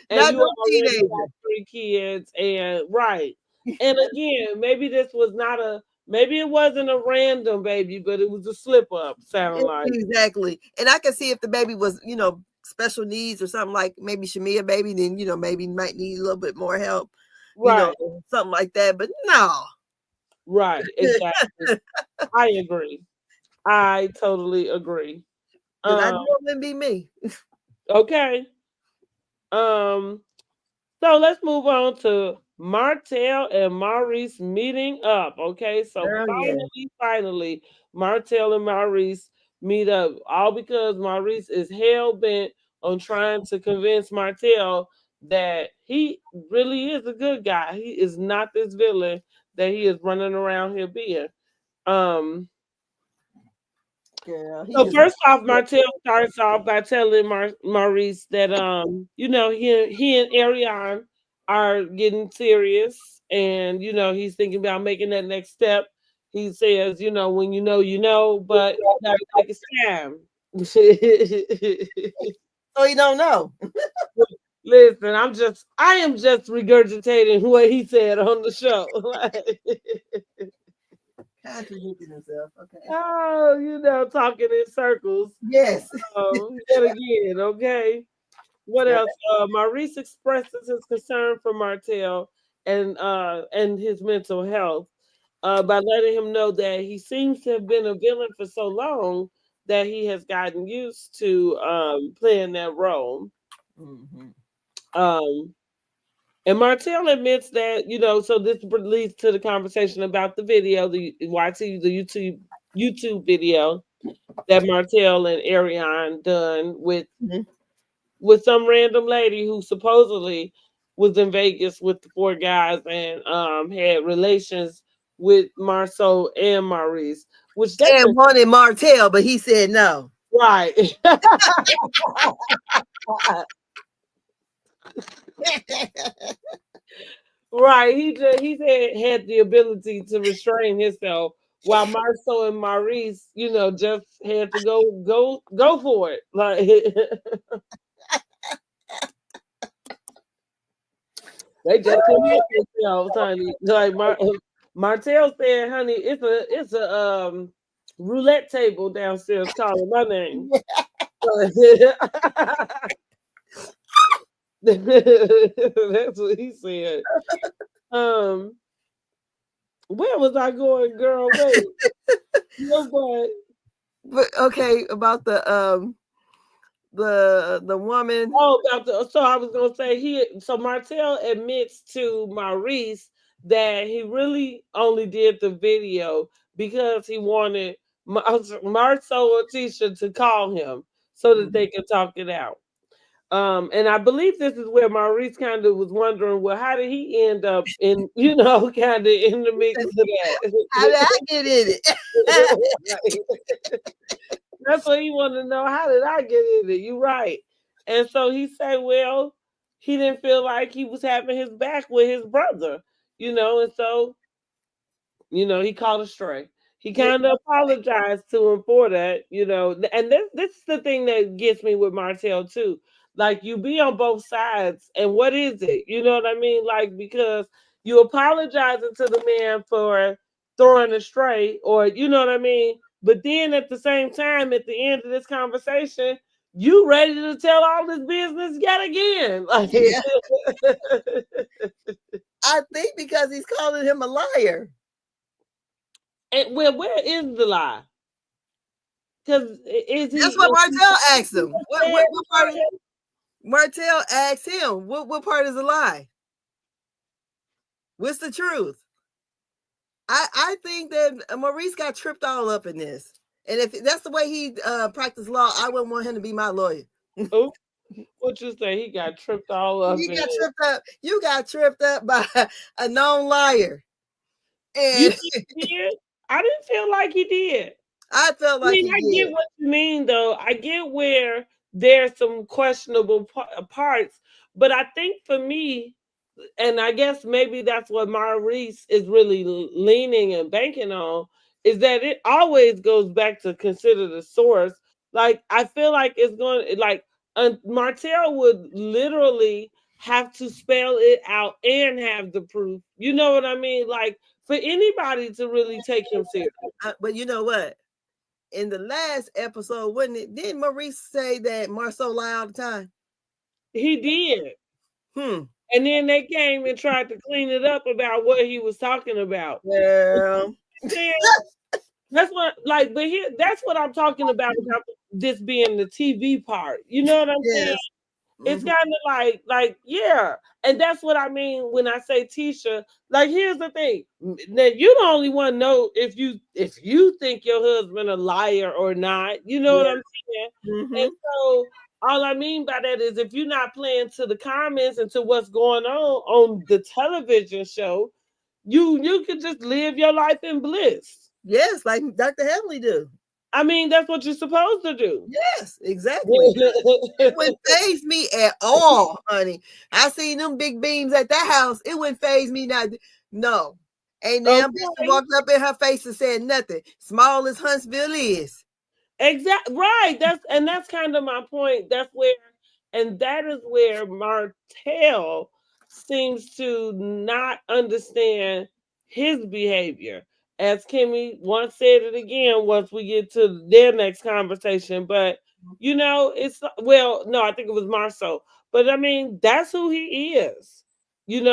And not you no already got teenager. 3 kids, and right. And again, maybe it wasn't a random baby, but it was a slip up, sound like. Exactly. And I can see if the baby was, special needs or something like maybe Shamia baby, then maybe might need a little bit more help, Right, something like that. But no. right, exactly. I agree. I totally agree. Because I Um, know it wouldn't be me. okay. Um, So let's move on to Martell and Maurice meeting up. Okay, so Girl, yeah. finally, Martell and Maurice meet up, all because Maurice is hell bent on trying to convince Martell that he really is a good guy. He is not this villain that he is running around here being. Um, Girl, he so just first off, Martell starts off by telling Maurice that he and Ariane are getting serious, and he's thinking about making that next step. He says, when you know, but you gotta take his time. so he don't know. Listen, I am just regurgitating what he said on the show. Contradicting himself. Okay. Oh, talking in circles. Yes. Yet again, okay. What else? Maurice expresses his concern for Martell and his mental health by letting him know that he seems to have been a villain for so long that he has gotten used to playing that role. Mm-hmm. Um, and Martell admits that so this leads to the conversation about the video, the YouTube video that Martell and Ariane done with some random lady who supposedly was in Vegas with the four guys and had relations with Marceau and Maurice, which they And just wanted Martell, but he said no. right. Right. He had the ability to restrain himself while Marceau and Maurice, just had to go for it. Like they just couldn't help themselves, honey. Like Martell said, honey, it's a roulette table downstairs calling my name. That's what he said. Um, where was I going, girl? Wait, no, but But okay, about the woman. so I was gonna say so Martell admits to Maurice that he really only did the video because he wanted Marceau or Tisha to call him so that they Mhm. could talk it out. And I believe this is where Maurice kind of was wondering, well, how did he end up in, kind of in the mix of How did that? I get in it? That's what he wanted to know. How did I get in it? You right. And so he said, well, he didn't feel like he was having his back with his brother, and so he called a stray. He Yeah, kind of apologized to him for that. And this is the thing that gets me with Martell too. Like you be on both sides, and what is it? You know what I mean? Like because you apologizing to the man for throwing a stray, or you know what I mean. But then at the same time, at the end of this conversation, you ready to tell all this business yet again? Like, yeah. I think because he's calling him a liar. and where is the lie? Because is That's he? what Is he Martell asked him. What saying what what part of Martell asked him? What part is a lie? What's the truth? I think that Maurice got tripped all up in this. And if that's the way he practiced law, I wouldn't want him to be my lawyer. Oh, what you say? He got tripped all up You in got it. tripped up. You got tripped up by a known liar. You And think he did? I didn't feel like he did. I felt I like mean, he I get did. what you mean, though. I get where there's some questionable parts, but I think for me, and I guess maybe that's what Maurice is really leaning and banking on, is that it always goes back to consider the source. Like I feel like it's going like Martell would literally have to spell it out and have the proof. You know what I mean? Like for anybody to really take him serious. But you know what? In the last episode, wouldn't it? Didn't Maurice say that Marceau lie all the time? He did. Hmm. And then they came and tried to clean it up about what he was talking about. Well, That's what like, but here that's what I'm talking about this being the TV part. You know what I'm saying? yes. It's Hmm. kind of like, yeah. And that's what I mean when I say Tisha. Like, here's the thing. Now you the only one know if you think your husband a liar or not. You know what Yeah. I'm saying? And Hmm. so all I mean by that is if you're not playing to the comments and to what's going on the television show, you can just live your life in bliss. Yes, like Dr. Heavenly do. I mean, that's what you're supposed to do. Yes, exactly. It wouldn't phase me at all, honey. I seen them big beams at that house. It wouldn't phase me not. No. Ain't damn bitch Okay. walked up in her face and said nothing. Small as Huntsville is. Exactly right. That's kind of my point. That is where Martell seems to not understand his behavior. As Kimmy once said it again, once we get to their next conversation. But it's well, no, I think it was Marceau. But I mean, that's who he is. And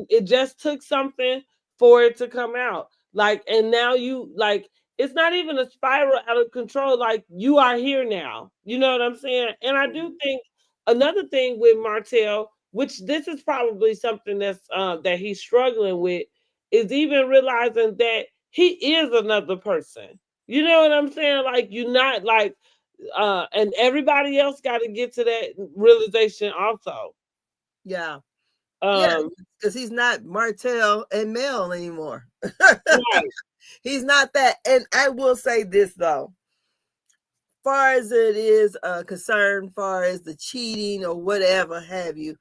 it just took something for it to come out. Like, and now you like it's not even a spiral out of control. Like you are here now. You know what I'm saying? And I do think another thing with Martell, which this is probably something that he's struggling with, is even realizing that he is another person. You know what I'm saying? Like you're not like and everybody else got to get to that realization also. Yeah. Yeah, Um because he's not Martell and Mel anymore. right. He's not that. And I will say this though. Far as it is concerned, far as the cheating or whatever have you,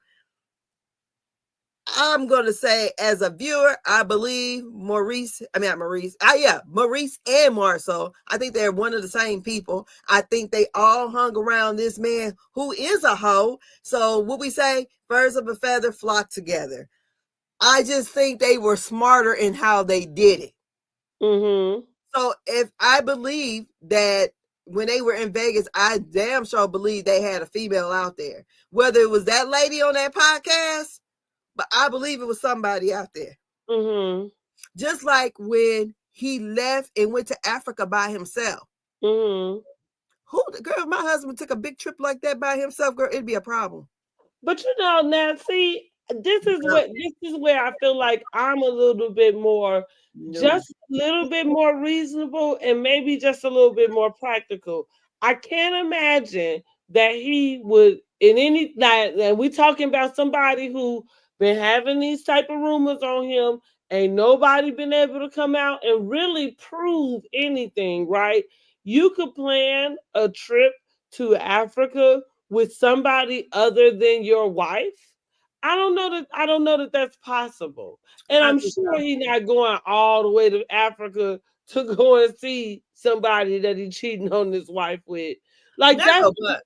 I'm going to say, as a viewer, I believe Maurice, I mean, not Maurice, yeah, Maurice and Marceau, I think they're one of the same people. I think they all hung around this man who is a hoe. So, what we say, birds of a feather flock together. I just think they were smarter in how they did it. Mhm. So, if I believe that when they were in Vegas, I damn sure believe they had a female out there. Whether it was that lady on that podcast, but I believe it was somebody out there. Mhm. Just like when he left and went to Africa by himself. Mhm. Who girl, if my husband took a big trip like that by himself, girl, it'd be a problem. But now see, this is where I feel like I'm a little bit more, No. just a little bit more reasonable and maybe just a little bit more practical. I can't imagine that he would in any like, and we talking about somebody who been having these type of rumors on him. Ain't nobody been able to come out and really prove anything, right? You could plan a trip to Africa with somebody other than your wife. I don't know that that's possible. And I I'm think sure so. he's not going all the way to Africa to go and see somebody that he's cheating on his wife with. Like No, that's just but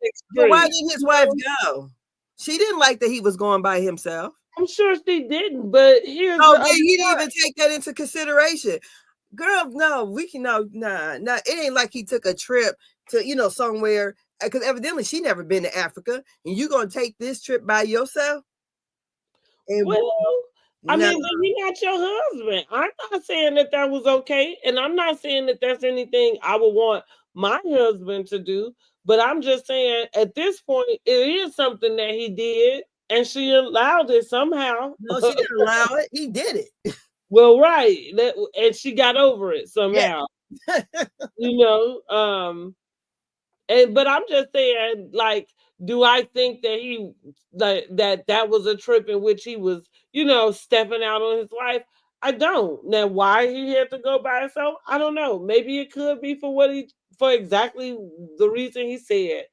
why extreme. didn't his You wife know? go? She didn't like that he was going by himself. I'm sure she didn't, but here's Oh, the then other you didn't part. even take that into consideration. Girl, no, we can no, nah. It ain't like he took a trip to, somewhere. Because evidently she never been to Africa. And you gonna take this trip by yourself? And Well, I no, mean, but he not your husband. I'm not saying that that was okay, and I'm not saying that that's anything I would want my husband to do. But I'm just saying, at this point, it is something that he did, and she allowed it somehow. no, she didn't allow it. He did it. Well, right, and she got over it Yeah. somehow. You know, and but I'm just saying, like, do I think that he that was a trip in which he was, stepping out on his wife? I don't. Now, why he had to go by himself, I don't know. Maybe it could be for exactly the reason he said,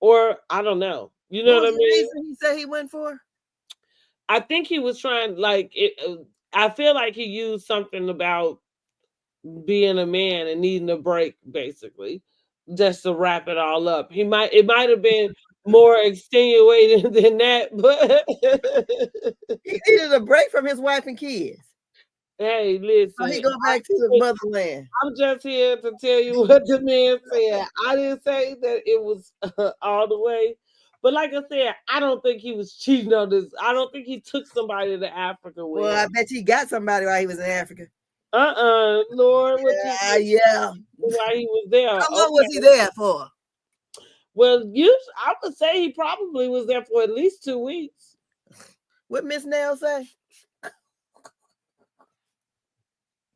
or I don't know. You know What what was I the mean? reason he said he went for? I think he was trying like it. I feel like he used something about being a man and needing a break, basically, just to wrap it all up. It might have been more extenuating than that, but He needed a break from his wife and kids. hey, So listen, he go back to the motherland. I'm just here to tell you what the man said. I didn't say that it was all the way, but like I said, I don't think he was cheating on this. I don't think he took somebody to Africa with Well, I him. bet he got somebody while he was in Africa. Lord, what you Yeah. while he was there? How long was he Okay. there for? Well, I would say he probably was there for at least 2 weeks. What Miss Nail say?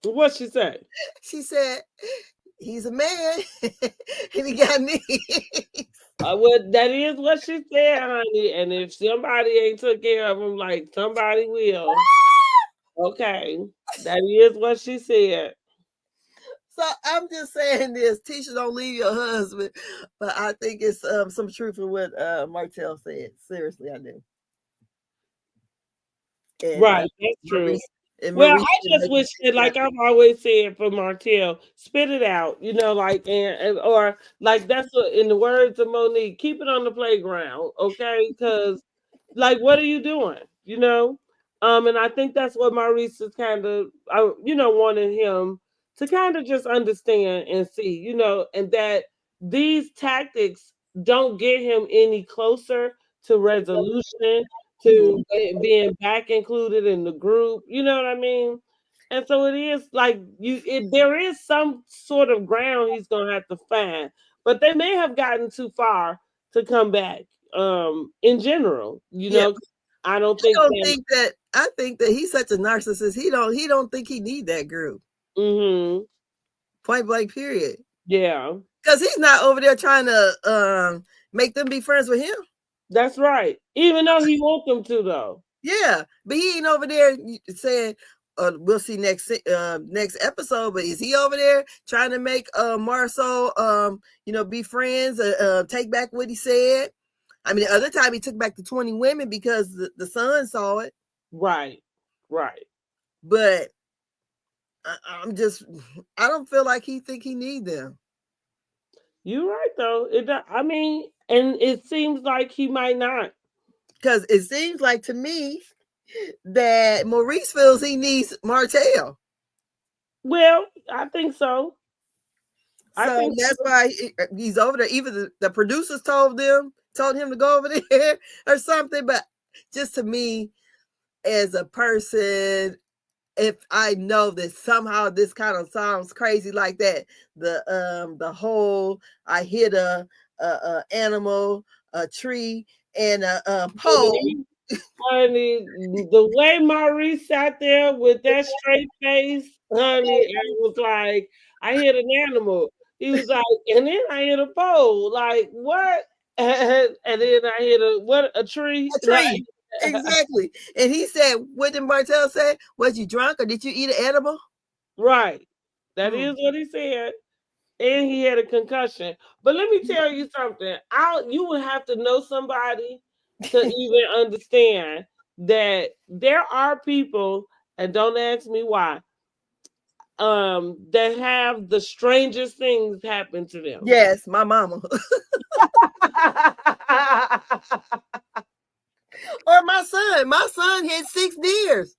What she say? She said he's a man and he got needs. Well, that is what she said, honey. And if somebody ain't took care of him, like somebody will. Okay, that is what she said. So I'm just saying this. Tisha, don't leave your husband. But I think it's some truth in what Martell said. Seriously, I do. And Right, that's true. Maurice and Well, Maurice I just wish that, like I've always said for Martell, spit it out, like or like that's what, in the words of Monique, keep it on the playground, okay? Because like, what are you doing? And I think that's what Maurice is kind of, wanting him to kind of just understand and see, and that these tactics don't get him any closer to resolution, to being back included in the group. You know what I mean? And so it is like there is some sort of ground he's gonna have to find, but they may have gotten too far to come back. In general, Yeah, I don't think that. I think that he's such a narcissist. He don't think he need that group. Hmm. Point blank period. Yeah, Because he's not over there trying to make them be friends with him. that's right. Even though he wants them to, though. Yeah, but he ain't over there saying, "We'll see next episode." But is he over there trying to make Marceau, be friends, take back what he said? I mean, the other time he took back the 20 women because the son saw it. Right, right. But I'm just, I don't feel like he think he need them. You're right, though. I mean, and it seems like he might not. Because it seems like to me that Maurice feels he needs Martell. Well, I think so. I So think that's why he's over there. Either the producers told him to go over there or something. But just to me, as a person, if I know that somehow this kind of sounds crazy like that, the whole I hit a animal, a tree, and a pole. honey, the way Maurice sat there with that straight face, honey, it was like I hit an animal. He was like, and then I hit a pole. Like what? And then I hit a tree. A tree. Exactly. And he said, what did Martell say? Was you drunk or did you eat an edible? Right. That Mm. is what he said. And he had a concussion. But let me tell you something. You would have to know somebody to even understand that there are people, and don't ask me why, that have the strangest things happen to them. Yes, my mama. Or my son. My son had 6 deers.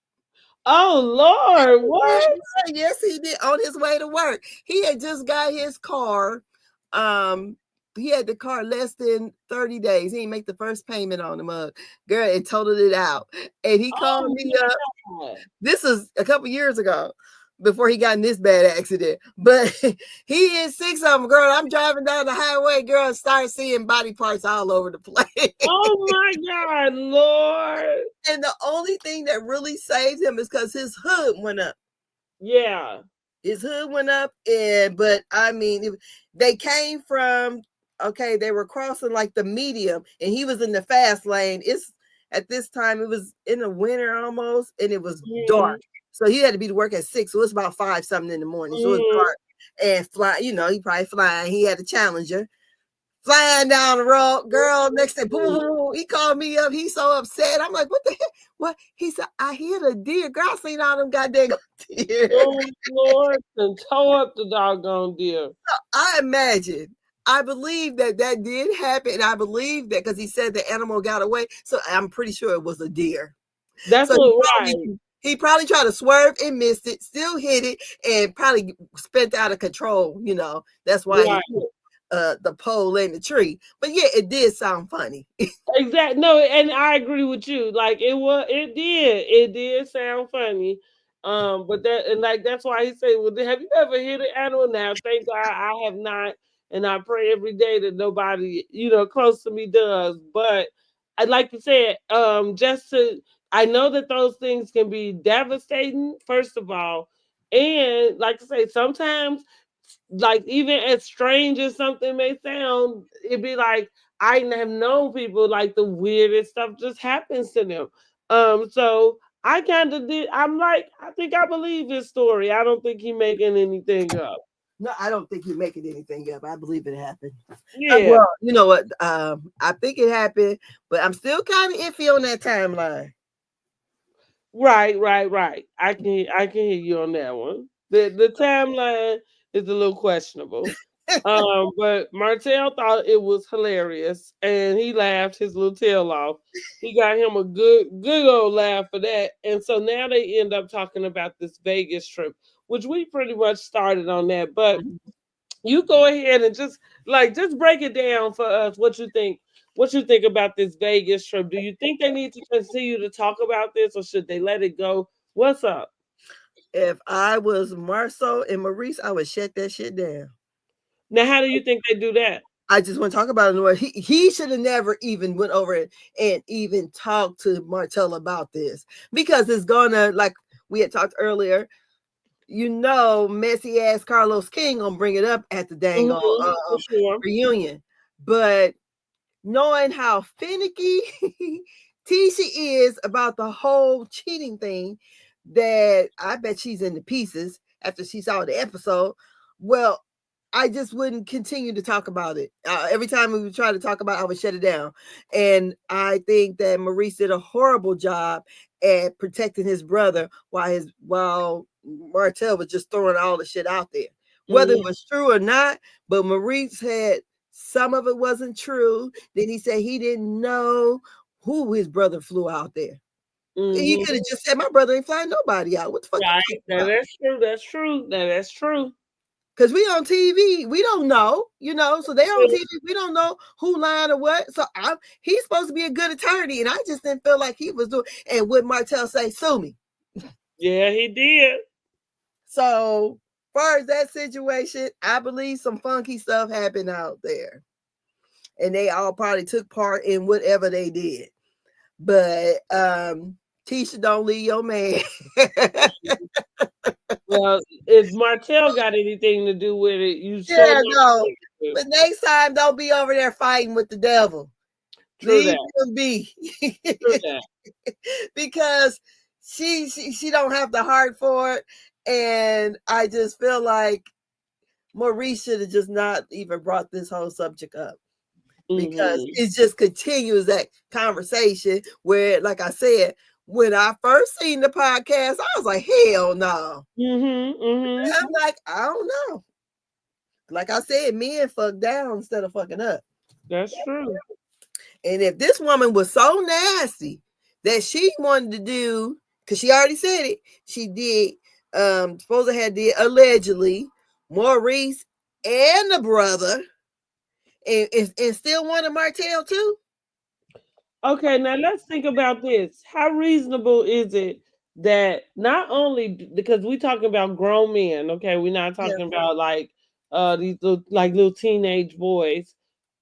Oh Lord, what? Yes, he did on his way to work. He had just got his car. Um, he had the car less than 30 days. He didn't make the first payment on the mug. Girl, it totaled it out. And he called Oh me up. God. This is a couple years ago before he got in this bad accident. But he hit 6 of them, girl. I'm driving down the highway, girl, and start seeing body parts all over the place. Oh my God, Lord. And the only thing that really saved him is because his hood went up. Yeah. His hood went up, and but I mean, they came from okay. They were crossing like the medium, and he was in the fast lane. It's at this time it was in the winter almost, and it was dark. So he had to be to work at 6. So it was about 5 something in the morning. So it was dark and fly. You know, he probably flying. He had a Challenger. Flying down the road, girl. Next day, boom, boom, boom, he called me up. He's so upset. I'm like, what the heck? What? He said, I hit a deer. Girl, I seen all them goddamn deer. Oh Lord, and tow up the doggone deer. I imagine. I believe that that did happen. And I believe that because he said the animal got away. So I'm pretty sure it was a deer. That's So what right. he probably tried to swerve and missed it, still hit it, and probably spent out of control. You know, that's why Right. he hit the pole in the tree. But yeah, it did sound funny. Exactly. No, and I agree with you. Like it did sound funny. But that and like that's why he said, well, have you ever hit an animal? Now, thank God I have not, and I pray every day that nobody, close to me does. But I like you said, just to I know that those things can be devastating, first of all. And like I say, sometimes like even as strange as something may sound, it'd be like I have known people like the weirdest stuff just happens to them. So I kind of did. I'm like, I think I believe his story. I don't think he making anything up. No, I don't think he's making anything up. I believe it happened. Yeah, Well, you know what? I think it happened, but I'm still kind of iffy on that timeline. right. I can hear you on that one. The timeline is a little questionable. But Martell thought it was hilarious, and he laughed his little tail off. He got him a good old laugh for that. And so now they end up talking about this Vegas trip, which we pretty much started on that. But you go ahead and just break it down for us. What you think about this Vegas trip? Do you think they need to continue to talk about this, or should they let it go? What's up? If I was Marceau and Maurice, I would shut that shit down. Now, how do you think they do that? I just want to talk about it more. He should have never even went over it and even talked to Martell about this because it's gonna, like we had talked earlier, messy ass Carlos King gonna bring it up at the dang For sure. reunion. But knowing how finicky Tisha is about the whole cheating thing, that I bet she's in the pieces after she saw the episode. Well, I just wouldn't continue to talk about it. Every time we would try to talk about it, I would shut it down. And I think that Maurice did a horrible job at protecting his brother while Martell was just throwing all the shit out there. Whether it was true or not, but Maurice had some of it wasn't true. Then he said he didn't know who his brother flew out there. He could have just said, my brother ain't flying nobody out. What the fuck you Right. talking about? That's true. That's true. That's true. Because we on TV, we don't know, so they're on TV, we don't know who lied or what. So he's supposed to be a good attorney, and I just didn't feel like he was doing. And would Martell say, sue me? Yeah, he did. So far as that situation, I believe some funky stuff happened out there. And they all probably took part in whatever they did. But Tisha, don't leave your man. Well, if Martell got anything to do with it, you sure Yeah, not. no. But next time, don't be over there fighting with the devil. True Leave that. him be. True that. Because she don't have the heart for it. And I just feel like Maurice should have just not even brought this whole subject up, because Mm-hmm. it just continues that conversation where, like I said, when I first seen the podcast, I was like, hell no. Mm-hmm. Mm-hmm. I'm like, I don't know. Like I said, men fuck down instead of fucking up. That's true. And if this woman was so nasty that she wanted to do, because she already said it, she did, supposed to have did allegedly Maurice and the brother, and still wanted Martell too. Okay, now let's think about this. How reasonable is it that not only because we talking about grown men, okay, we're not Yeah. talking about like these little teenage boys.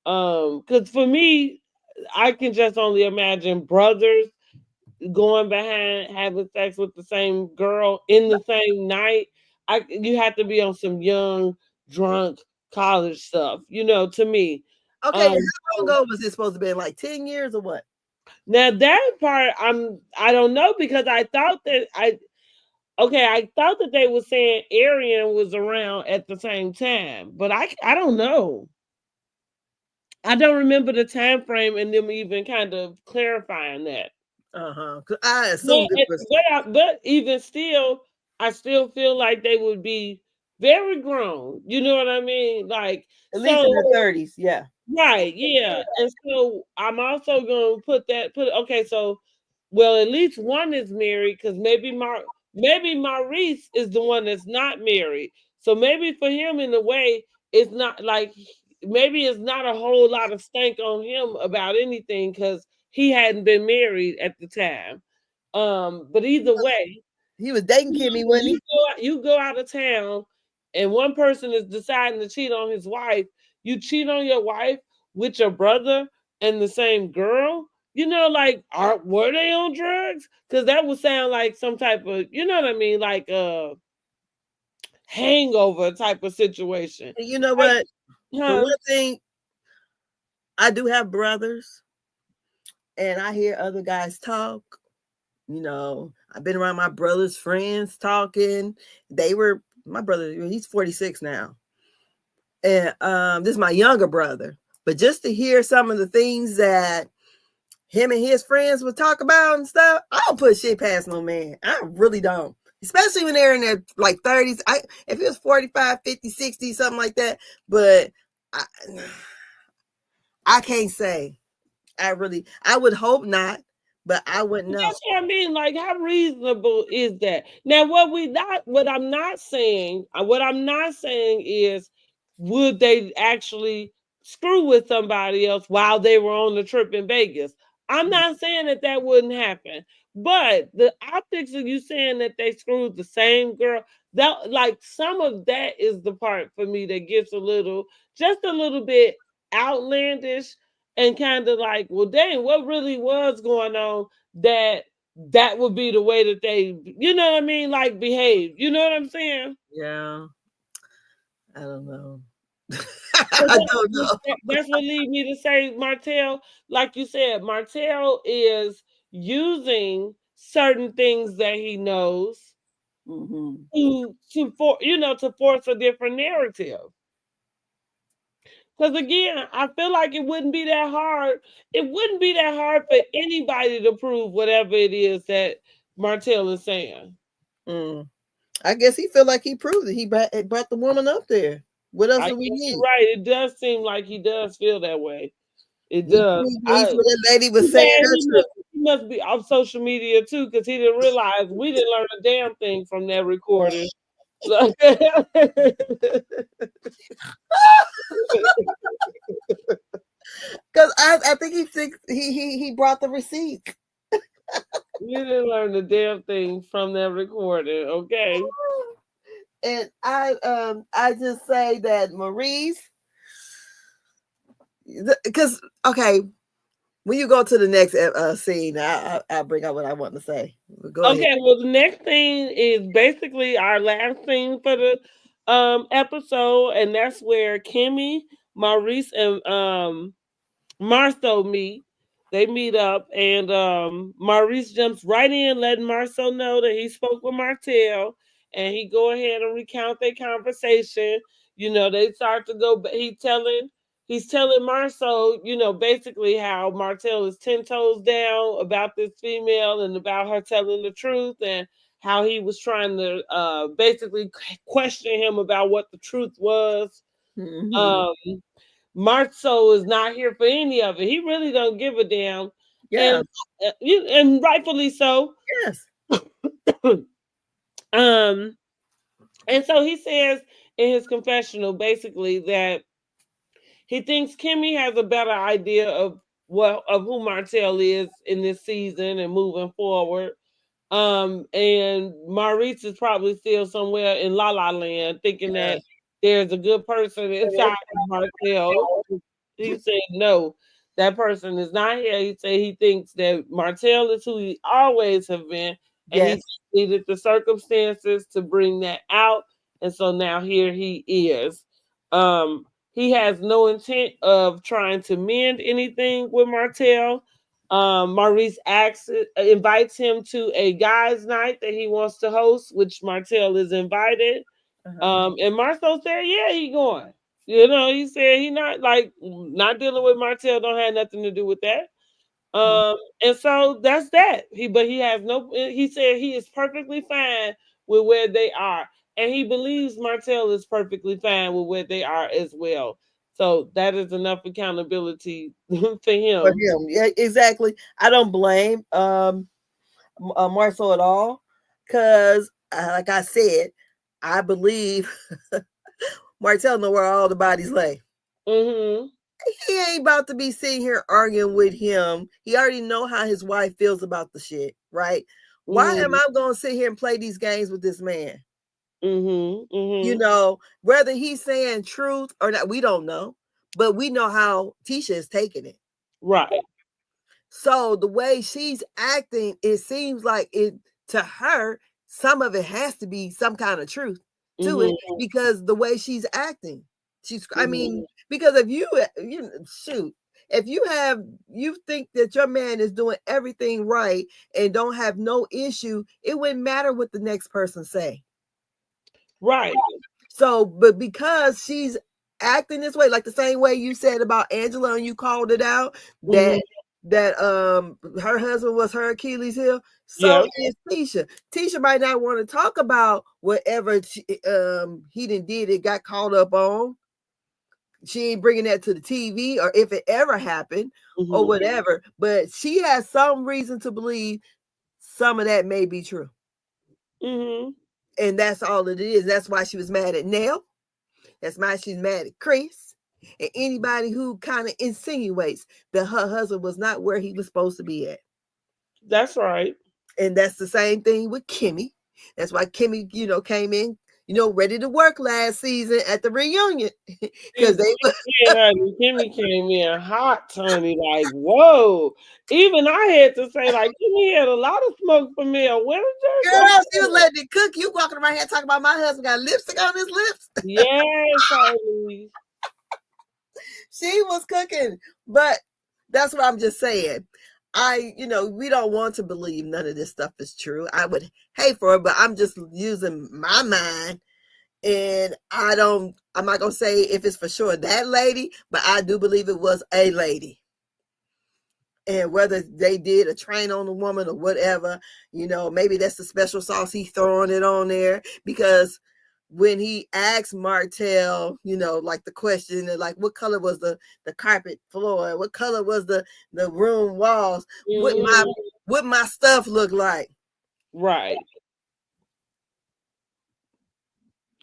Because for me, I can just only imagine brothers going behind having sex with the same girl in the same night. You have to be on some young, drunk college stuff, to me. Okay, Um, how long so ago was this supposed to be? Like 10 years or what? now that part I don't know because I thought that they were saying Arian was around at the same time, but I don't know. I don't remember the time frame and them even kind of clarifying that. Uh-huh. Cause I But assumed it was but even still, I still feel like they would be very grown. You know what I mean? Like at least so. in their 30s. Yeah. Right, yeah. And so I'm also gonna put okay, so well at least one is married because maybe Maurice is the one that's not married. So maybe for him in a way it's not like maybe it's not a whole lot of stank on him about anything because he hadn't been married at the time. But either way, He was dating Kimmy, wasn't he? you go out of town and one person is deciding to cheat on his wife, you cheat on your wife with your brother and the same girl, like were they on drugs? Because that would sound like some type of, you know what I mean, like a hangover type of situation. And you know Like, what? For huh? one thing, I do have brothers, and I hear other guys talk. I've been around my brother's friends talking. My brother, he's 46 now. And this is my younger brother. But just to hear some of the things that him and his friends would talk about and stuff, I don't put shit past no man. I really don't. Especially when they're in their like 30s. If it was 45, 50, 60, something like that. But I, I can't say. I would hope not, but I wouldn't know. That's what I mean. Like, how reasonable is that? Now, what I'm not saying is, would they actually screw with somebody else while they were on the trip in Vegas? I'm not saying that that wouldn't happen, but the optics of you saying that they screwed the same girl, that like some of that is the part for me that gets just a little bit outlandish and kind of like, well, dang, what really was going on that would be the way that they, you know what I mean, like behave. You know what I'm saying? Yeah, I don't know. So I don't know. that's what leads me to say Martell, like you said, Martell is using certain things that he knows Mm-hmm. to force a different narrative. Because again, I feel like it wouldn't be that hard. It wouldn't be that hard for anybody to prove whatever it is that Martell is saying. Mm. I guess he felt like he proved it. He brought the woman up there. What else I do we guess you're need? right. It does seem like he does feel that way. It He does. proved me what that lady was Too saying bad her truth. he must be off social media too, because he didn't realize we didn't learn a damn thing from that recording. Because I think he brought the receipt. We didn't learn a damn thing from that recording. Okay. And I just say that Maurice, because okay, When you go to the next scene, I'll bring out what I want to say. Go ahead. Okay, well, the next thing is basically our last thing for the episode, and that's where Kimmy, Maurice, and Marceau meet. They meet up, and Maurice jumps right in, letting Marceau know that he spoke with Martell, and he go ahead and recount their conversation. You know, they start to go. He's telling Marceau, you know, basically how Martell is 10 toes down about this female and about her telling the truth, and how he was trying to basically question him about what the truth was. Mm-hmm. Um, Marceau is not here for any of it. He really don't give a damn, Yeah. and and rightfully so. Yes. um, and so he says in his confessional basically that he thinks Kimmy has a better idea of who Martell is in this season and moving forward. And Maurice is probably still somewhere in La La Land thinking Yeah. that there's a good person inside of Martell. He said no, that person is not here. He said he thinks that Martell is who he always have been, and he Yes. just needed the circumstances to bring that out, and so now here he is. Um, he has no intent of trying to mend anything with Martell. Maurice invites him to a guys' night that he wants to host, which Martell is invited. Uh-huh. And Marcel said, "Yeah, he going." You know, he said he not dealing with Martell. Don't have nothing to do with that. And so that's that. He has no. He said he is perfectly fine with where they are, and he believes Martell is perfectly fine with where they are as well. So that is enough accountability for For him. him, yeah, exactly. I don't blame Marcel at all, because like I said, I believe Martell know where all the bodies lay. Mm-hmm. He ain't about to be sitting here arguing with him. He already know how his wife feels about the shit, right? Why am Mm-hmm. I going to sit here and play these games with this man? Mm-hmm. You Mm-hmm. know, whether he's saying truth or not, we don't know, but we know how Tisha is taking it. Right. So the way she's acting, it seems like it to her, some of it has to be some kind of truth to it, Mm-hmm. because the way she's acting. I Mm-hmm. mean, because if you shoot, if you think that your man is doing everything right and don't have no issue, it wouldn't matter what the next person say. Right. So, but because she's acting this way, like the same way you said about Angela and you called it out, Mm-hmm. that her husband was her Achilles heel, so Yep. is Tisha. Tisha might not want to talk about whatever he didn't did it got caught up on. She ain't bringing that to the TV, or if it ever happened or Mm-hmm. whatever, but she has some reason to believe some of that may be true. Mm-hmm. And that's all it is. That's why she was mad at Nell. That's why she's mad at Chris and anybody who kind of insinuates that her husband was not where he was supposed to be at. That's right. And that's the same thing with Kimmy. That's why Kimmy, came in, ready to work last season at the reunion because She, they were. yeah, honey, Kimmy came in hot, honey, like, whoa. Even I had to say, like, Kimmy had a lot of smoke for me. Where did that come Girl, she was from? letting it cook. You walking around here talking about my husband got lipstick on his lips. Yes, honey. She was cooking. But that's what I'm just saying. We don't want to believe none of this stuff is true. I would hate for it, but I'm just using my mind. And I'm not going to say if it's for sure that lady, but I do believe it was a lady. And whether they did a train on the woman or whatever, maybe that's the special sauce he's throwing it on there, because when he asked Martell, like the question, like what color was the carpet floor, what color was the room walls, Mm-hmm. what my stuff look like. Right.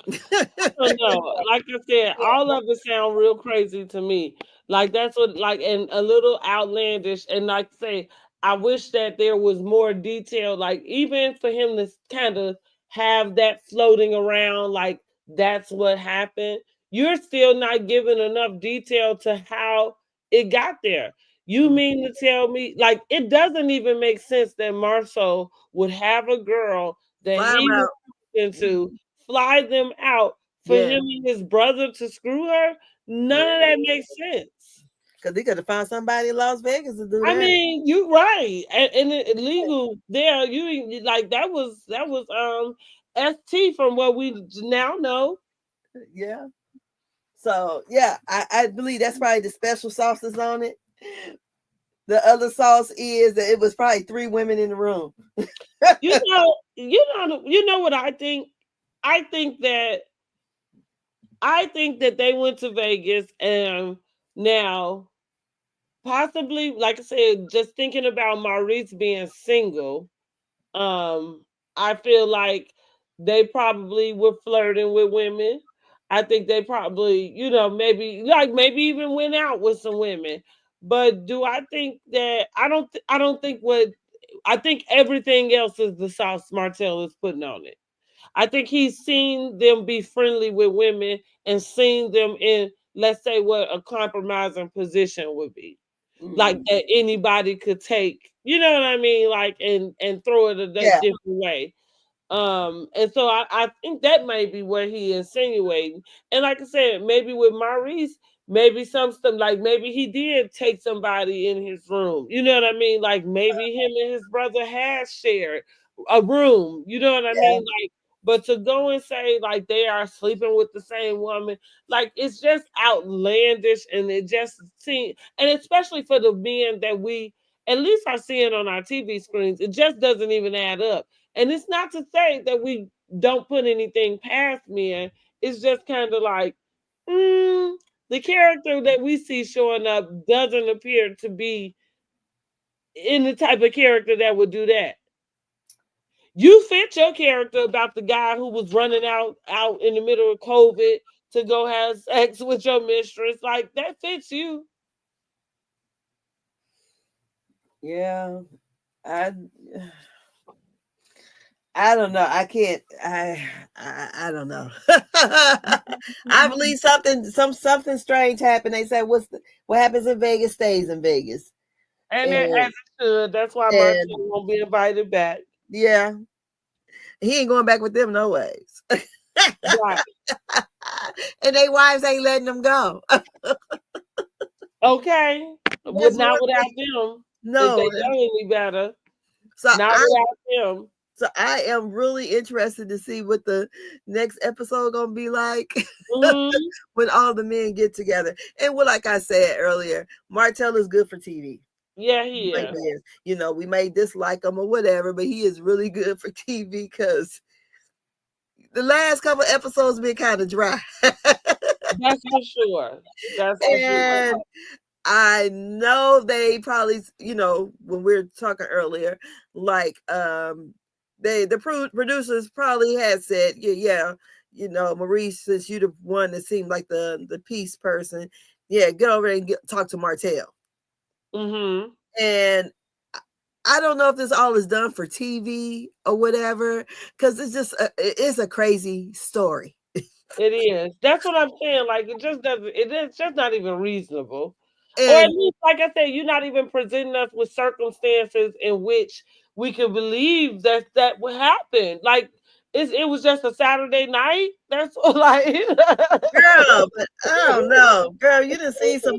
I don't know. Like I said, all of it sound real crazy to me. Like that's what and a little outlandish. And like I say, I wish that there was more detail. Like even for him to kind of have that floating around, like that's what happened. You're still not giving enough detail to how it got there. You mean to tell me, like, it doesn't even make sense that Marceau would have a girl that Fly them he was out. into, fly them out for Yeah, him and his brother to screw her? None of that makes sense. because they could have found somebody in Las Vegas to do I that. mean, you're right, and it legal there. Like that was ST from what we now know. Yeah. So yeah, I believe that's probably the special sauces on it. The other sauce is that it was probably three women in the room. You know what I think. I think that I think that they went to Vegas and now possibly, like I said, just thinking about Maurice being single, um, I feel like they probably were flirting with women. I think they probably, maybe even went out with some women. But do I think that I don't think what I think everything else is the sauce Martell is putting on it. I think he's seen them be friendly with women and seen them in, let's say, what a compromising position would be, like Mm. that anybody could take. You know what I mean? Like and throw it a Yeah, different way. And so I think that may be what he insinuating. And like I said, maybe with Maurice, maybe some stuff, like maybe he did take somebody in his room. You know what I mean? Like maybe him and his brother had shared a room. You know what I yeah, mean? Like, but to go and say like they are sleeping with the same woman, like it's just outlandish, and it just seems, and especially for the men that we at least are seeing on our TV screens, it just doesn't even add up. And it's not to say that we don't put anything past men. It's just kind of like, the character that we see showing up doesn't appear to be in the type of character that would do that. You fit your character about the guy who was running out in the middle of COVID to go have sex with your mistress. Like that fits you. yeah. I I don't know. I can't. I don't know. I believe something strange happened. They said what happens in Vegas stays in Vegas, And as and it should. That's why Martin and won't be invited back. yeah, he ain't going back with them no ways. Right. And they wives ain't letting them go. Okay. Would That's not one without thing. them. If No, they know any better. so Not I without them. so I am really interested to see what the next episode gonna be like. Hmm. When all the men get together. And well, like I said earlier, Martell is good for TV. Yeah, he Really is. is. We may dislike him or whatever, but he is really good for TV because the last couple episodes been kind of dry. That's for sure. That's for sure. And I know they probably, when we were talking earlier, like the producers probably had said, yeah, Maurice, since you the one that seemed like the peace person, yeah, get over there and talk to Martell. Hmm. And I don't know if this all is done for TV or whatever, because it's a crazy story. It is. That's what I'm saying. Like it just doesn't. It's just not even reasonable. Or at And least, like I said, you're not even presenting us with circumstances in which we can believe that would happen. Like it was just a Saturday night. That's what, like. girl, but I don't know, girl, you didn't see some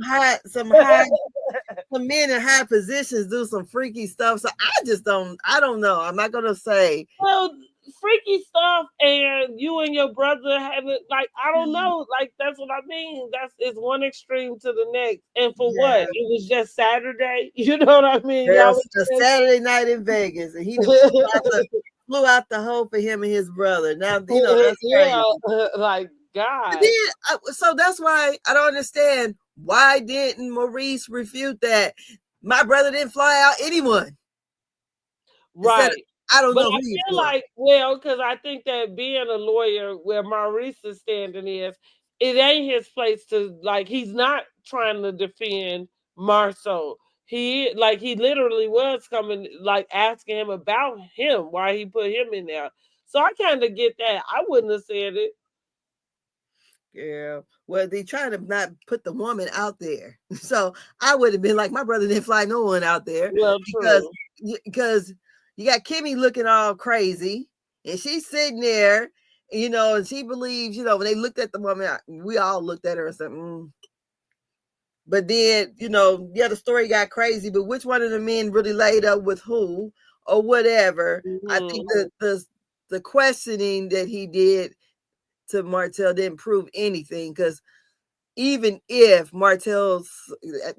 men in high positions do some freaky stuff. So I don't know. I'm not gonna say. Well, freaky stuff, and you and your brother having, like, I don't know, like that's what I mean. That's it's one extreme to the next, and for what? Yeah, It was just Saturday. You know what I mean? girl, Y'all was a Saturday night in Vegas, and he done flew out the hole for him and his brother. Now that's crazy. yeah, like But God, then, so that's why I don't understand why didn't Maurice refute that my brother didn't fly out anyone instead of right. I don't But know I who he feel flew. like, well, because I think that being a lawyer where Maurice is standing is, it ain't his place to, like, he's not trying to defend Marceau. He literally was coming, like, asking him about him, why he put him in there. So I kind of get that. I wouldn't have said it. Yeah. Well, they trying to not put the woman out there. So I would have been like, my brother didn't fly no one out there Well, because true. because you got Kimmy looking all crazy and she's sitting there, and she believes, when they looked at the woman, we all looked at her and said, But then, yeah, the story got crazy. But which one of the men really laid up with who or whatever? I think Mm-hmm. the questioning that he did to Martell didn't prove anything because even if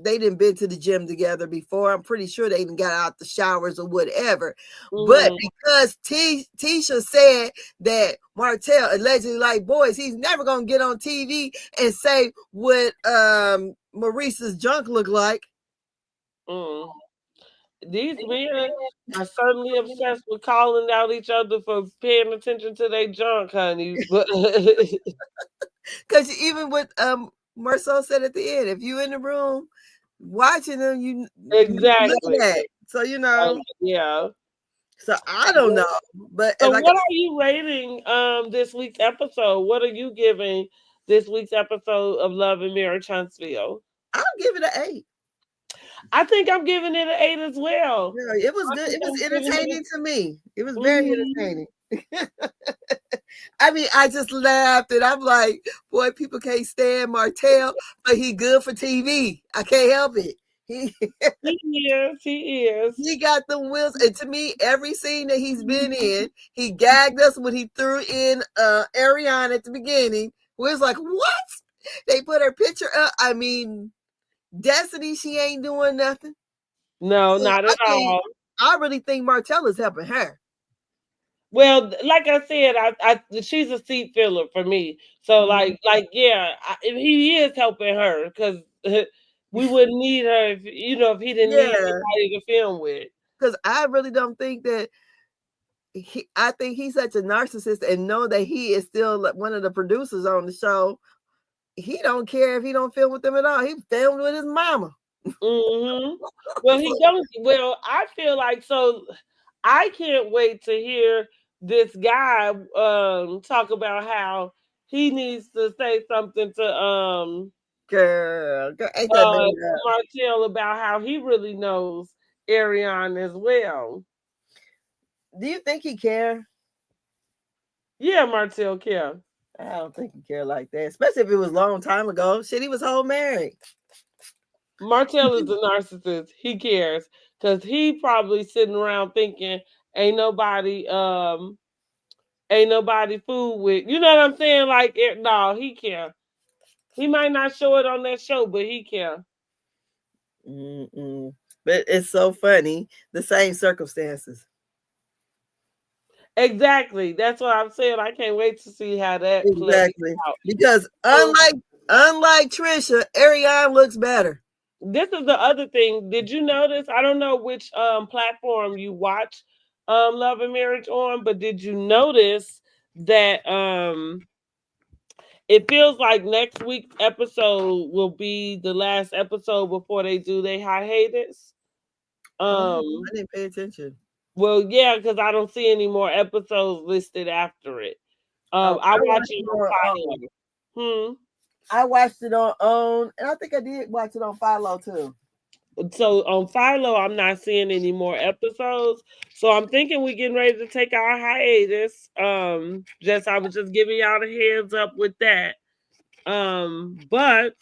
they didn't been to the gym together before, I'm pretty sure they even got out the showers or whatever. But Mm-hmm. because Tisha said that Martell allegedly like boys, he's never gonna get on TV and say what Maurice's junk looked like. Mm. These men are certainly obsessed with calling out each other for paying attention to their junk, honey. But Because even what Marceau said at the end, if you in the room watching them, you know exactly. that. So Yeah. so I don't know, but So like what are you rating this week's episode? What are you giving this week's episode of Love and Marriage Huntsville? I'll give it an 8. I think I'm giving it an 8 as well. Yeah, it was I good. think It was I'm giving it entertaining to me. It was very mhm. entertaining. I mean, I just laughed and I'm like, boy, people can't stand Martell, but he good for TV. I can't help it. He He is, he is. he got the wheels. And to me, every scene that he's been in, he gagged us when he threw in Ariana at the beginning. We was like, what? They put her picture up. I mean, Destiny, she ain't doing nothing. No, So not at all. I really think Martell is helping her. Well, like I said, she's a seat filler for me. So yeah, he is helping her because we wouldn't need her if he didn't need Yeah, somebody to film with. because I really don't think that I think he's such a narcissist and know that he is still one of the producers on the show. He don't care if he don't film with them at all. He filmed with his mama. Hmm. Well, he don't. Well, I feel like so. I can't wait to hear this guy talk about how he needs to say something Girl, ain't that made to up? Martell about how he really knows Ariane as well. Do you think he care? Yeah, Martell care. I don't think he care like that. Especially if it was a long time ago. Shit, he was whole married. Martell is a narcissist. He cares because he probably sitting around thinking ain't nobody ain't nobody fool with. You know what I'm saying? Like no, he care. He might not show it on that show, but he care. Mm-mm. But it's so funny. The same circumstances. Exactly. That's what I'm saying. I can't wait to see how that plays Exactly. out. Because So unlike Trisha, Ariane looks better. this is the other thing. Did you notice? I don't know which platform you watch Love and Marriage on, but did you notice that it feels like next week's episode will be the last episode before they do their hiatus? Oh, Um I didn't pay attention. well, yeah, because I don't see any more episodes listed after it. Oh, I I watch watched it it on on. Philo. I watched it on, and I think I did watch it on Philo too. So on Philo, I'm not seeing any more episodes. So I'm thinking we're getting ready to take our hiatus. Just I was just giving y'all the heads up with that. But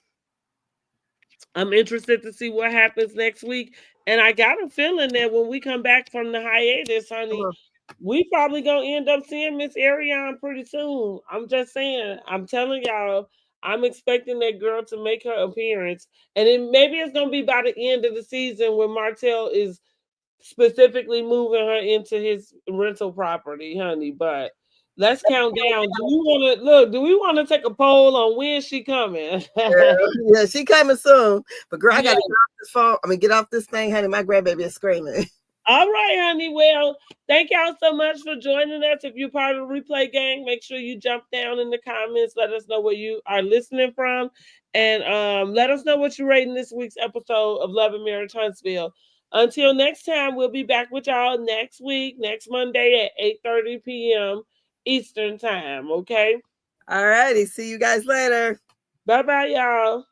I'm interested to see what happens next week. And I got a feeling that when we come back from the hiatus, honey, Uh-huh. we probably gonna end up seeing Miss Ariane pretty soon. I'm just saying. I'm telling y'all. I'm expecting that girl to make her appearance, and then maybe it's gonna be by the end of the season when Martell is specifically moving her into his rental property, honey. But let's count down. Do we want to look? Do we want to take a poll on when she coming? Yeah, she coming soon. But girl, I Yeah. gotta get off this phone. I mean, get off this thing, honey. My grandbaby is screaming. All right, honey. Well, thank y'all so much for joining us. If you're part of the replay gang, make sure you jump down in the comments. Let us know where you are listening from. And let us know what you're rating this week's episode of Love and Marriage Huntsville. Until next time, we'll be back with y'all next week, next Monday at 8:30 p.m. Eastern time. Okay. All righty. See you guys later. Bye bye, y'all.